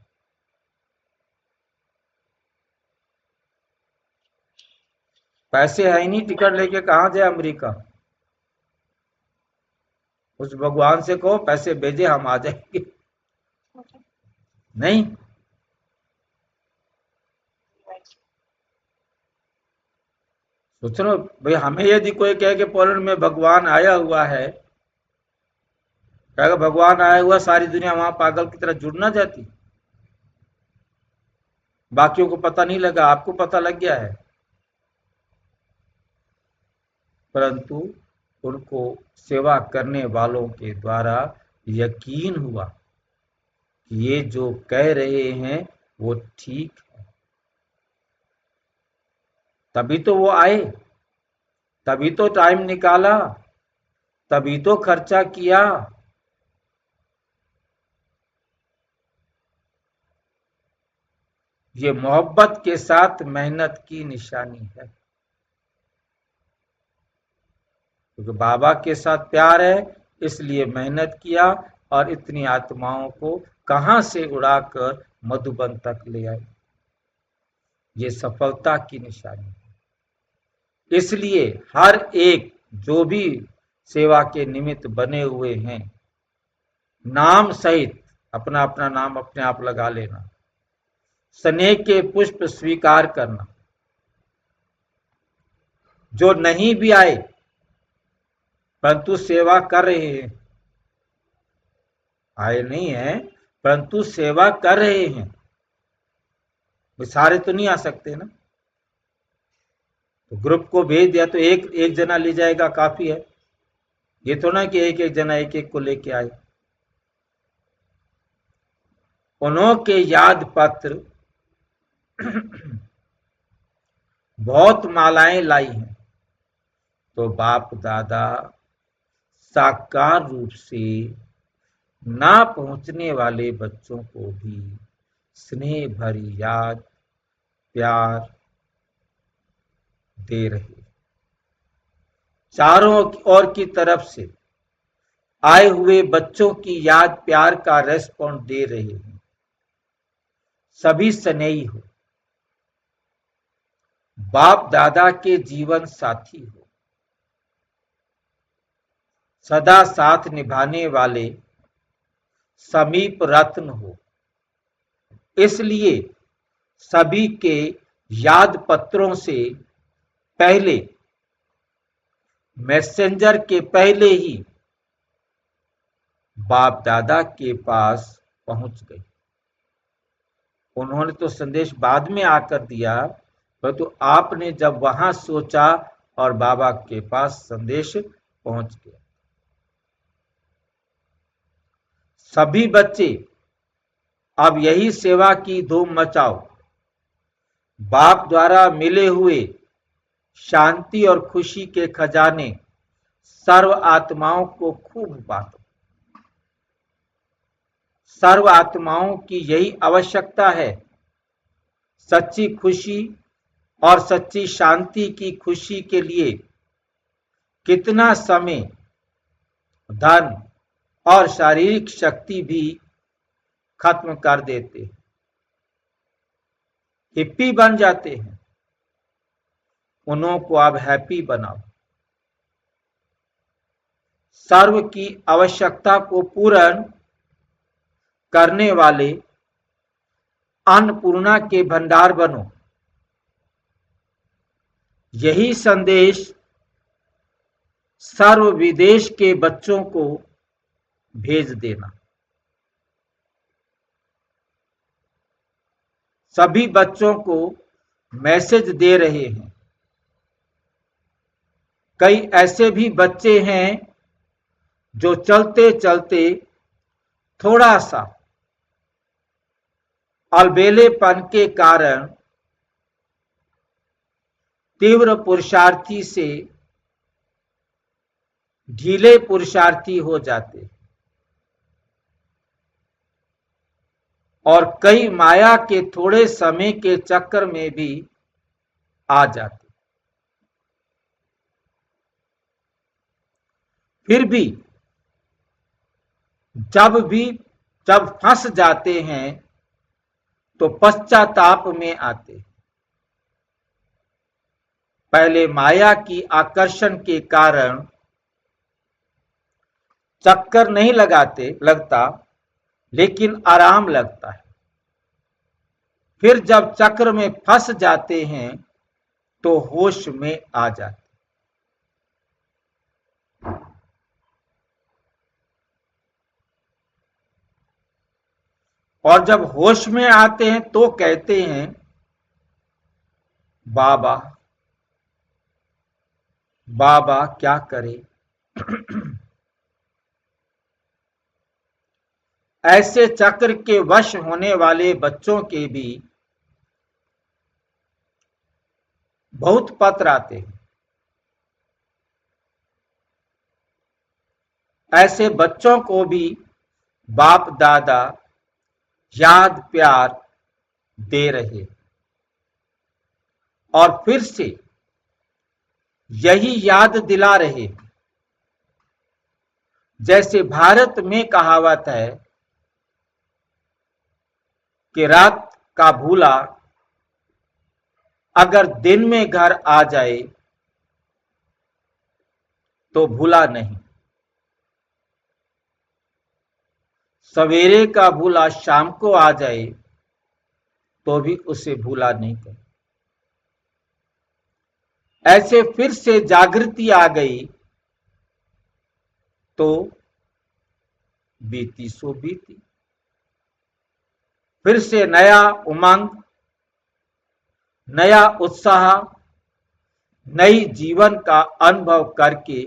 पैसे है ही नहीं, टिकट लेके कहां जाए अमेरिका? उस भगवान से कहो पैसे भेजे हम आ जाएंगे। नहीं, सोच लो भाई, हमें यदि कोई कहे कि पोलैंड में भगवान आया हुआ है, कहेगा भगवान आया हुआ, सारी दुनिया वहां पागल की तरह जुड़ ना जाती? बाकियों को पता नहीं लगा, आपको पता लग गया है। परंतु उनको सेवा करने वालों के द्वारा यकीन हुआ कि ये जो कह रहे हैं वो ठीक है, तभी तो वो आए, तभी तो टाइम निकाला, तभी तो खर्चा किया। ये मोहब्बत के साथ मेहनत की निशानी है, क्योंकि बाबा के साथ प्यार है इसलिए मेहनत किया और इतनी आत्माओं को कहां से उड़ाकर मधुबन तक ले आए। ये सफलता की निशानी है। इसलिए हर एक जो भी सेवा के निमित्त बने हुए हैं, नाम सहित अपना अपना नाम अपने आप लगा लेना, स्नेह के पुष्प स्वीकार करना। जो नहीं भी आए परंतु सेवा कर रहे हैं, आए नहीं है परंतु सेवा कर रहे हैं, सारे तो नहीं आ सकते ना। तो ग्रुप को भेज दिया तो एक एक जना ले जाएगा काफी है, ये तो ना कि एक एक जना एक एक को लेके आए। उन्हों के याद पत्र बहुत मालाएं लाई हैं, तो बाप दादा साकार रूप से ना पहुंचने वाले बच्चों को भी स्नेह भरी याद प्यार दे रहे, चारों ओर की तरफ से आए हुए बच्चों की याद प्यार का रेस्पॉन्स दे रहे हैं। सभी स्नेही हो, बाप दादा के जीवन साथी हो, सदा साथ निभाने वाले समीप रत्न हो। इसलिए सभी के याद पत्रों से पहले, मैसेंजर के पहले ही बाप दादा के पास पहुंच गए। उन्होंने तो संदेश बाद में आकर दिया, परंतु तो आपने जब वहां सोचा और बाबा के पास संदेश पहुंच गया। सभी बच्चे अब यही सेवा की धूम मचाओ, बाप द्वारा मिले हुए शांति और खुशी के खजाने सर्व आत्माओं को खूब बांटो। सर्व आत्माओं की यही आवश्यकता है। सच्ची खुशी और सच्ची शांति की खुशी के लिए कितना समय, धन और शारीरिक शक्ति भी खत्म कर देते हैं, हिप्पी बन जाते हैं। उन्हों को अब हैप्पी बनाओ। सर्व की आवश्यकता को पूर्ण करने वाले अन्नपूर्णा के भंडार बनो। यही संदेश सर्व विदेश के बच्चों को भेज देना। सभी बच्चों को मैसेज दे रहे हैं। कई ऐसे भी बच्चे हैं जो चलते चलते थोड़ा सा अलबेलेपन के कारण तीव्र पुरुषार्थी से ढीले पुरुषार्थी हो जाते और कई माया के थोड़े समय के चक्कर में भी आ जाते। फिर भी जब फंस जाते हैं तो पश्चाताप में आते। पहले माया की आकर्षण के कारण चक्कर नहीं लगता, लेकिन आराम लगता है। फिर जब चक्र में फंस जाते हैं तो होश में आ जाते। और जब होश में आते हैं तो कहते हैं, बाबा बाबा क्या करे। ऐसे चक्र के वश होने वाले बच्चों के भी बहुत पत्र आते हैं। ऐसे बच्चों को भी बाप दादा याद प्यार दे रहे और फिर से यही याद दिला रहे। जैसे भारत में कहावत है कि रात का भूला अगर दिन में घर आ जाए तो भूला नहीं, सवेरे का भूला शाम को आ जाए तो भी उसे भूला नहीं कर। ऐसे फिर से जागृति आ गई तो बीती सो बीती। फिर से नया उमंग, नया उत्साह, नई जीवन का अनुभव करके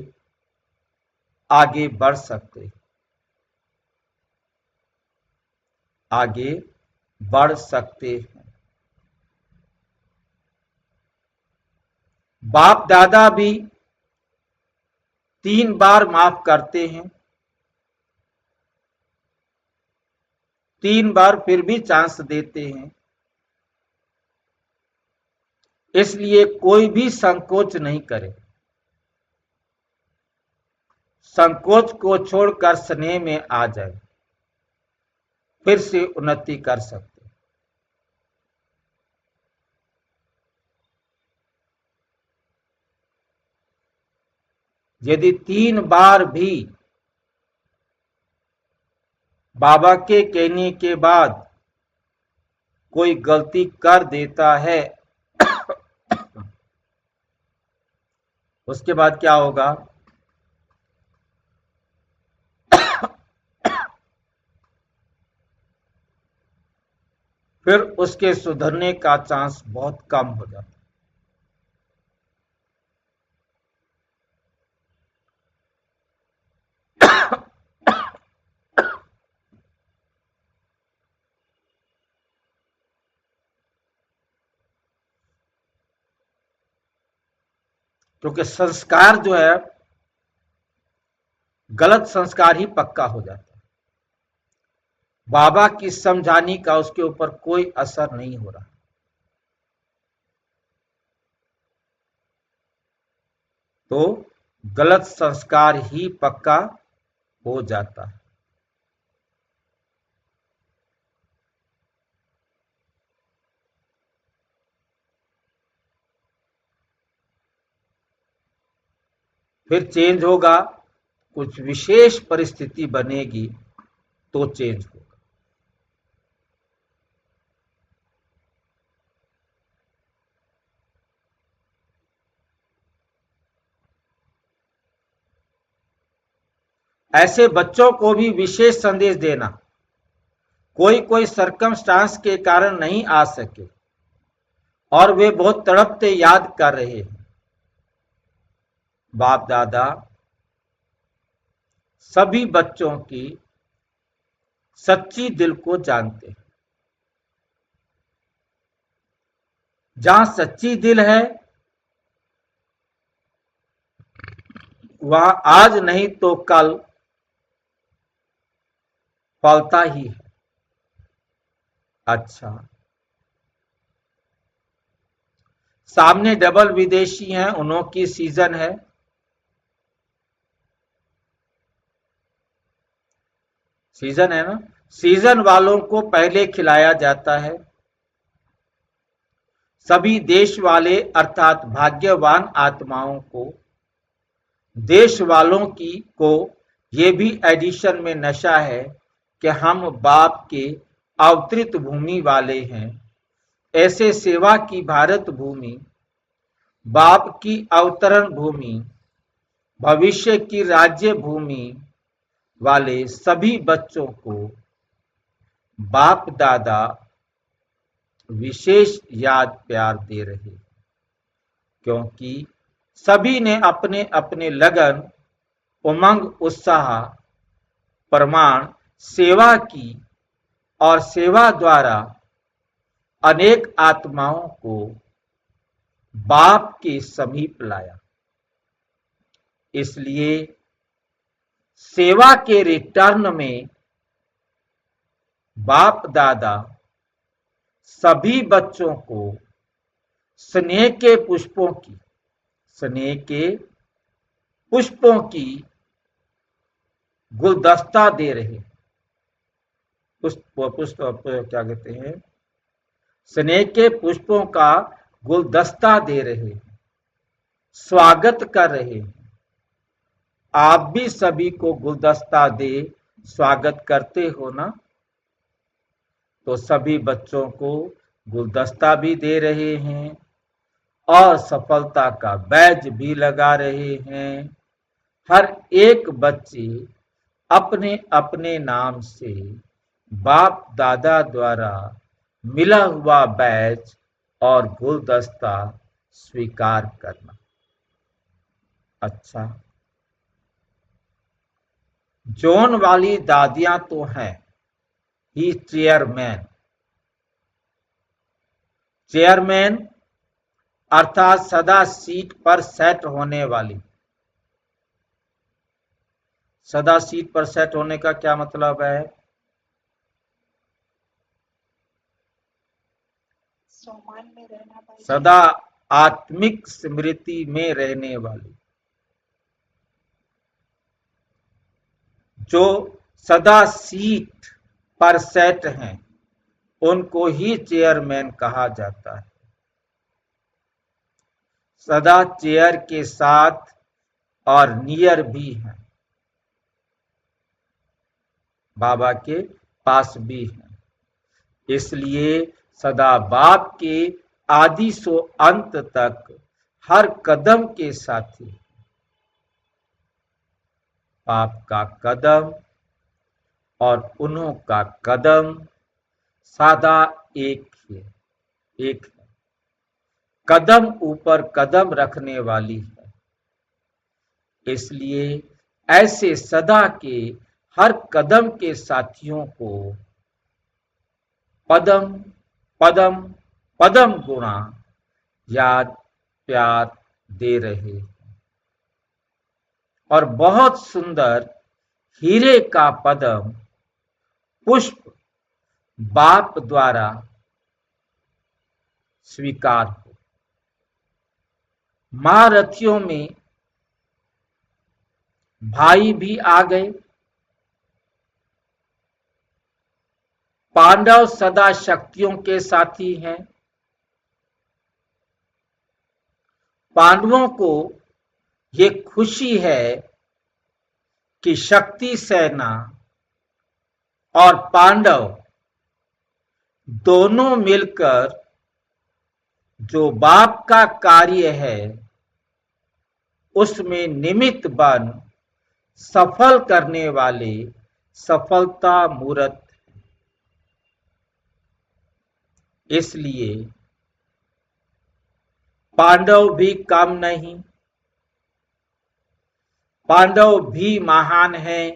आगे बढ़ सकते, आगे बढ़ सकते हैं। बाप दादा भी 3 बार माफ करते हैं, 3 बार फिर भी चांस देते हैं। इसलिए कोई भी संकोच नहीं करे। संकोच को छोड़कर स्नेह में आ जाए, फिर से उन्नति कर सकते। यदि 3 बार भी बाबा के कहने के बाद कोई गलती कर देता है उसके बाद क्या होगा? फिर उसके सुधरने का चांस बहुत कम हो जाता है। क्योंकि संस्कार जो है, गलत संस्कार ही पक्का हो जाता है। बाबा की समझाने का उसके ऊपर कोई असर नहीं हो रहा, तो गलत संस्कार ही पक्का हो जाता है। फिर चेंज होगा, कुछ विशेष परिस्थिति बनेगी तो चेंज होगा। ऐसे बच्चों को भी विशेष संदेश देना, कोई कोई सरकमस्टांस के कारण नहीं आ सके और वे बहुत तड़पते याद कर रहे हैं। बाप दादा सभी बच्चों की सच्ची दिल को जानते हैं। जहां सच्ची दिल है वहां आज नहीं तो कल फलता ही है। अच्छा, सामने डबल विदेशी हैं, उन्हों की सीजन है। सीजन है ना, सीजन वालों को पहले खिलाया जाता है। सभी देश वाले अर्थात भाग्यवान आत्माओं को, देश वालों की को ये भी एडिशन में नशा है कि हम बाप के अवतरित भूमि वाले हैं। ऐसे सेवा की भारत भूमि, बाप की अवतरण भूमि, भविष्य की राज्य भूमि वाले सभी बच्चों को बाप दादा विशेष याद प्यार दे रहे, क्योंकि सभी ने अपने अपने लगन, उमंग, उत्साह, प्रमाण सेवा की और सेवा द्वारा अनेक आत्माओं को बाप के समीप लाया। इसलिए सेवा के रिटर्न में बाप दादा सभी बच्चों को स्नेह के पुष्पों की, स्नेह के पुष्पों की गुलदस्ता दे रहे। पुष्प क्या कहते हैं, स्नेह के पुष्पों का गुलदस्ता दे रहे, स्वागत कर रहे। आप भी सभी को गुलदस्ता दे स्वागत करते हो ना? तो सभी बच्चों को गुलदस्ता भी दे रहे हैं और सफलता का बैज भी लगा रहे हैं। हर एक बच्चे अपने अपने नाम से बाप दादा द्वारा मिला हुआ बैज और गुलदस्ता स्वीकार करना। अच्छा, जोन वाली दादियां तो हैं ही चेयरमैन, चेयरमैन अर्थात सदा सीट पर सेट होने वाली। सदा सीट पर सेट होने का क्या मतलब है? सोमान में रहना भाई। सदा आत्मिक स्मृति में रहने वाली, जो सदा सीट पर सेट हैं, उनको ही चेयरमैन कहा जाता है। सदा चेयर के साथ और नियर भी हैं, बाबा के पास भी हैं। इसलिए सदा बाप के आदि सो अंत तक हर कदम के साथी। बाप का कदम और उन्हों का कदम सादा एक है, एक है। कदम ऊपर कदम रखने वाली है। इसलिए ऐसे सदा के हर कदम के साथियों को पदम पदम पदम गुणा याद प्यार दे रहे हैं। और बहुत सुंदर हीरे का पदम पुष्प बाप द्वारा स्वीकार हो। महारथियों में भाई भी आ गए। पांडव सदा शक्तियों के साथी हैं। पांडवों को ये खुशी है कि शक्ति सेना और पांडव दोनों मिलकर जो बाप का कार्य है उसमें निमित्त बन सफल करने वाले सफलता मूर्त। इसलिए पांडव भी कम नहीं, पांडव भी महान हैं।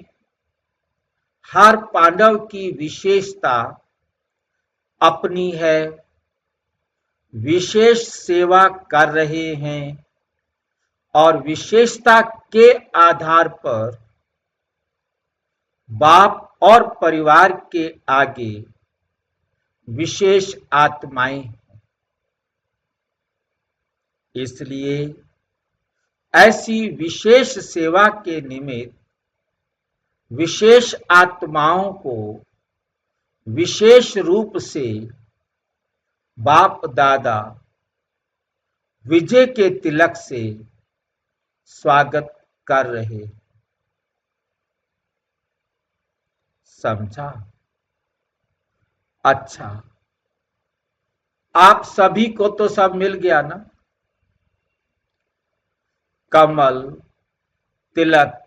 हर पांडव की विशेषता अपनी है, विशेष सेवा कर रहे हैं और विशेषता के आधार पर बाप और परिवार के आगे विशेष आत्माएं हैं। इसलिए ऐसी विशेष सेवा के निमित्त विशेष आत्माओं को विशेष रूप से बाप दादा विजय के तिलक से स्वागत कर रहे। समझा? अच्छा, आप सभी को तो सब मिल गया ना? कमल, तिलक,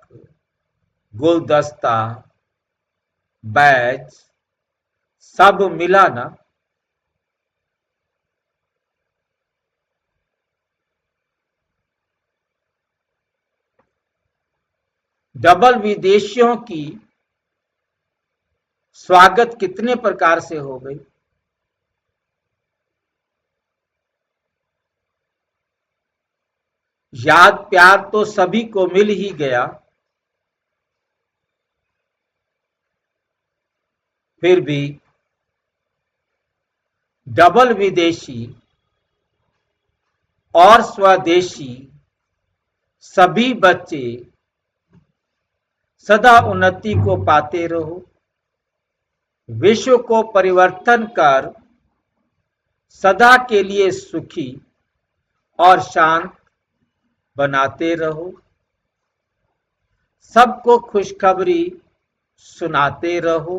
गुलदस्ता, बैज सब मिला ना? डबल विदेशियों की स्वागत कितने प्रकार से हो गई? याद प्यार तो सभी को मिल ही गया, फिर भी डबल विदेशी और स्वदेशी सभी बच्चे सदा उन्नति को पाते रहो, विश्व को परिवर्तन कर सदा के लिए सुखी और शांत बनाते रहो, सबको खुशखबरी सुनाते रहो,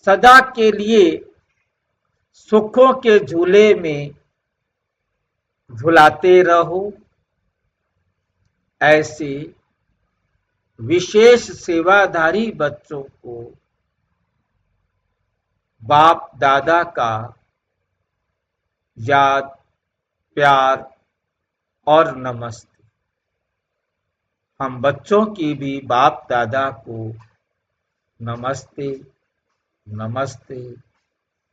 सदा के लिए सुखों के झूले में झुलाते रहो। ऐसे विशेष सेवाधारी बच्चों को बाप दादा का याद प्यार और नमस्ते। हम बच्चों की भी बाप दादा को नमस्ते नमस्ते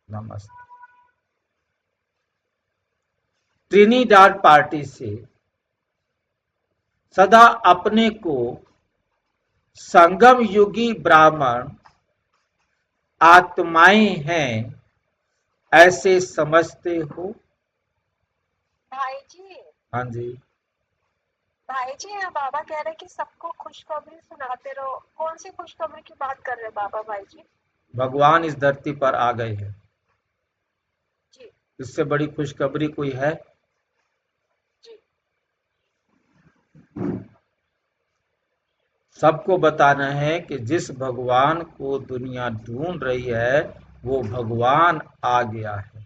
नमस्ते। ट्रिनिडाड पार्टी से सदा अपने को संगम युगी ब्राह्मण आत्माएं हैं ऐसे समझते हो? भाई जी, हाँ जी। भाई जी, यहाँ बाबा कह रहे कि सबको खुशखबरी सुनाते रहो। कौन सी खुशखबरी की बात कर रहे हैं बाबा भाई जी? भगवान इस धरती पर आ गए हैं जी इससे बड़ी खुशखबरी कोई है? जी सबको बताना है कि जिस भगवान को दुनिया ढूंढ रही है वो भगवान आ गया है।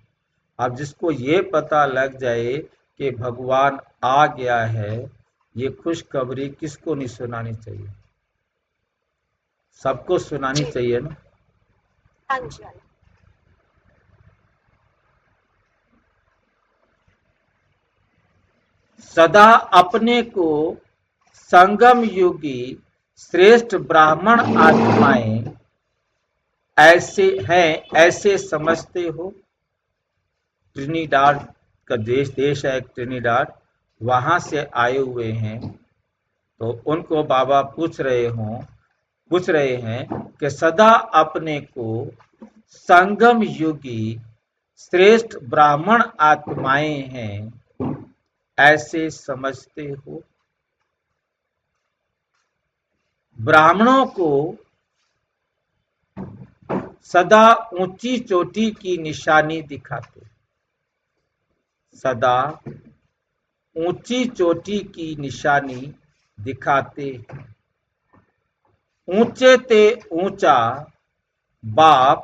अब जिसको ये पता लग जाए कि भगवान आ गया है, ये खुशखबरी किसको नहीं सुनानी चाहिए? सबको सुनानी जी चाहिए ना। हाँ जी हाँ जी। सदा अपने को संगम युगी श्रेष्ठ ब्राह्मण आत्माएं ऐसे हैं ऐसे समझते हो? ट्रिनिडाड का देश है ट्रिनिडाड, वहां से आए हुए हैं। तो उनको बाबा पूछ रहे हैं कि सदा अपने को संगम युगी श्रेष्ठ ब्राह्मण आत्माएं हैं ऐसे समझते हो? ब्राह्मणों को सदा ऊंची चोटी की निशानी दिखाते, सदा ऊंची चोटी की निशानी दिखाते हैं। ऊंचे ते ऊंचा बाप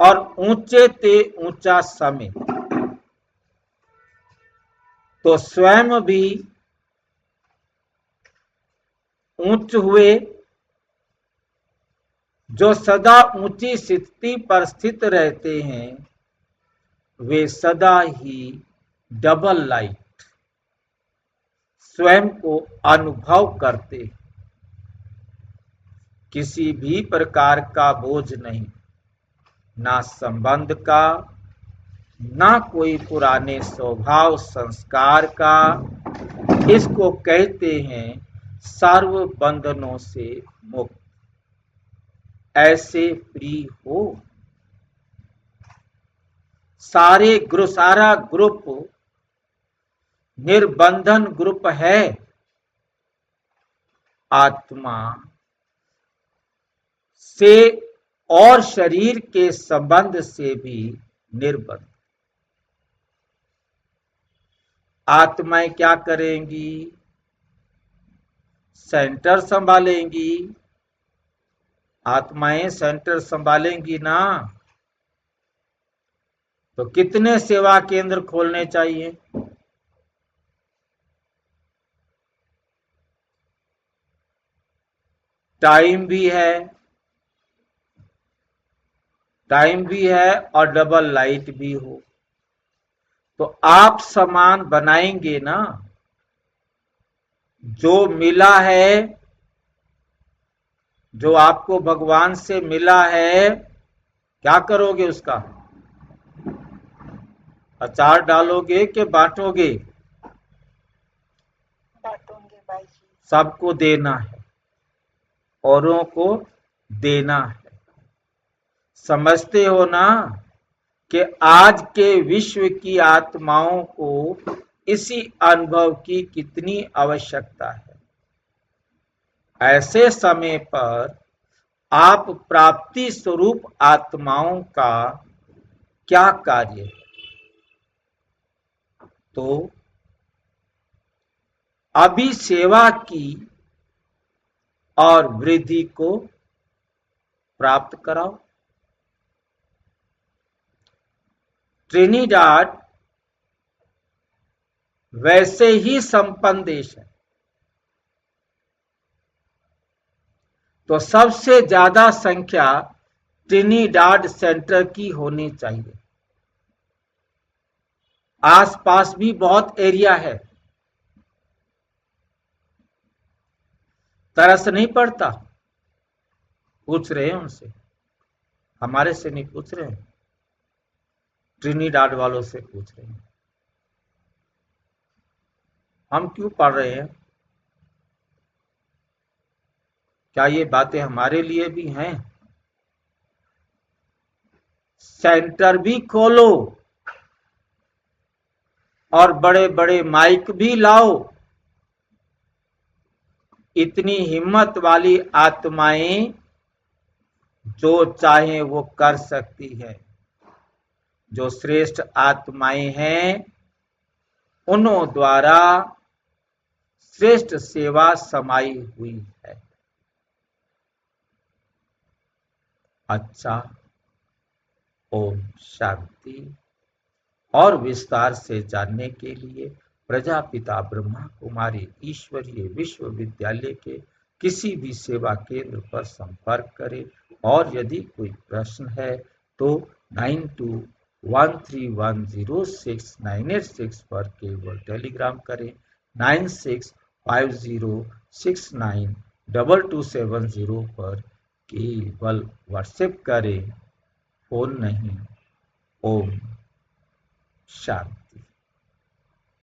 और ऊंचे ते ऊंचा समय, तो स्वयं भी ऊंच हुए। जो सदा ऊंची स्थिति पर स्थित रहते हैं वे सदा ही डबल लाइट स्वयं को अनुभव करते, किसी भी प्रकार का बोझ नहीं, ना संबंध का, ना कोई पुराने स्वभाव संस्कार का। इसको कहते हैं सर्व बंधनों से मुक्त। ऐसे फ्री हो। सारा ग्रुप निर्बंधन ग्रुप है। आत्मा से और शरीर के संबंध से भी निर्बंध। आत्माएं क्या करेंगी? सेंटर संभालेंगी। आत्माएं सेंटर संभालेंगी ना, तो कितने सेवा केंद्र खोलने चाहिए? टाइम भी है और डबल लाइट भी हो, तो आप समान बनाएंगे ना। जो मिला है, जो आपको भगवान से मिला है, क्या करोगे उसका? अचार डालोगे कि बांटोगे? बांटूंगे भाई जी। सबको देना है, औरों को देना है। समझते हो ना कि आज के विश्व की आत्माओं को इसी अनुभव की कितनी आवश्यकता है। ऐसे समय पर आप प्राप्ति स्वरूप आत्माओं का क्या कार्य है? तो अभी सेवा की और वृद्धि को प्राप्त कराओ। ट्रिनिडाड वैसे ही संपन्न देश है, तो सबसे ज्यादा संख्या ट्रिनिडाड सेंटर की होनी चाहिए। आसपास भी बहुत एरिया है। तरस नहीं पड़ता? पूछ रहे हैं उनसे, हमारे से नहीं पूछ रहे हैं, ट्रिनिडाड वालों से पूछ रहे हैं। हम क्यों पढ़ रहे हैं? क्या ये बातें हमारे लिए भी हैं? सेंटर भी खोलो और बड़े बड़े माइक भी लाओ। इतनी हिम्मत वाली आत्माएं जो चाहे वो कर सकती है। जो श्रेष्ठ आत्माएं हैं उन्हों द्वारा श्रेष्ठ सेवा समाई हुई है। अच्छा, ओम शांति। और विस्तार से जानने के लिए प्रजापिता ब्रह्मा कुमारी ईश्वरीय विश्वविद्यालय के किसी भी सेवा केंद्र पर संपर्क करें। और यदि कोई प्रश्न है तो 9213106986 पर केवल टेलीग्राम करें। 9650692270 पर केवल व्हाट्सएप करें, फोन नहीं। ओम शांति।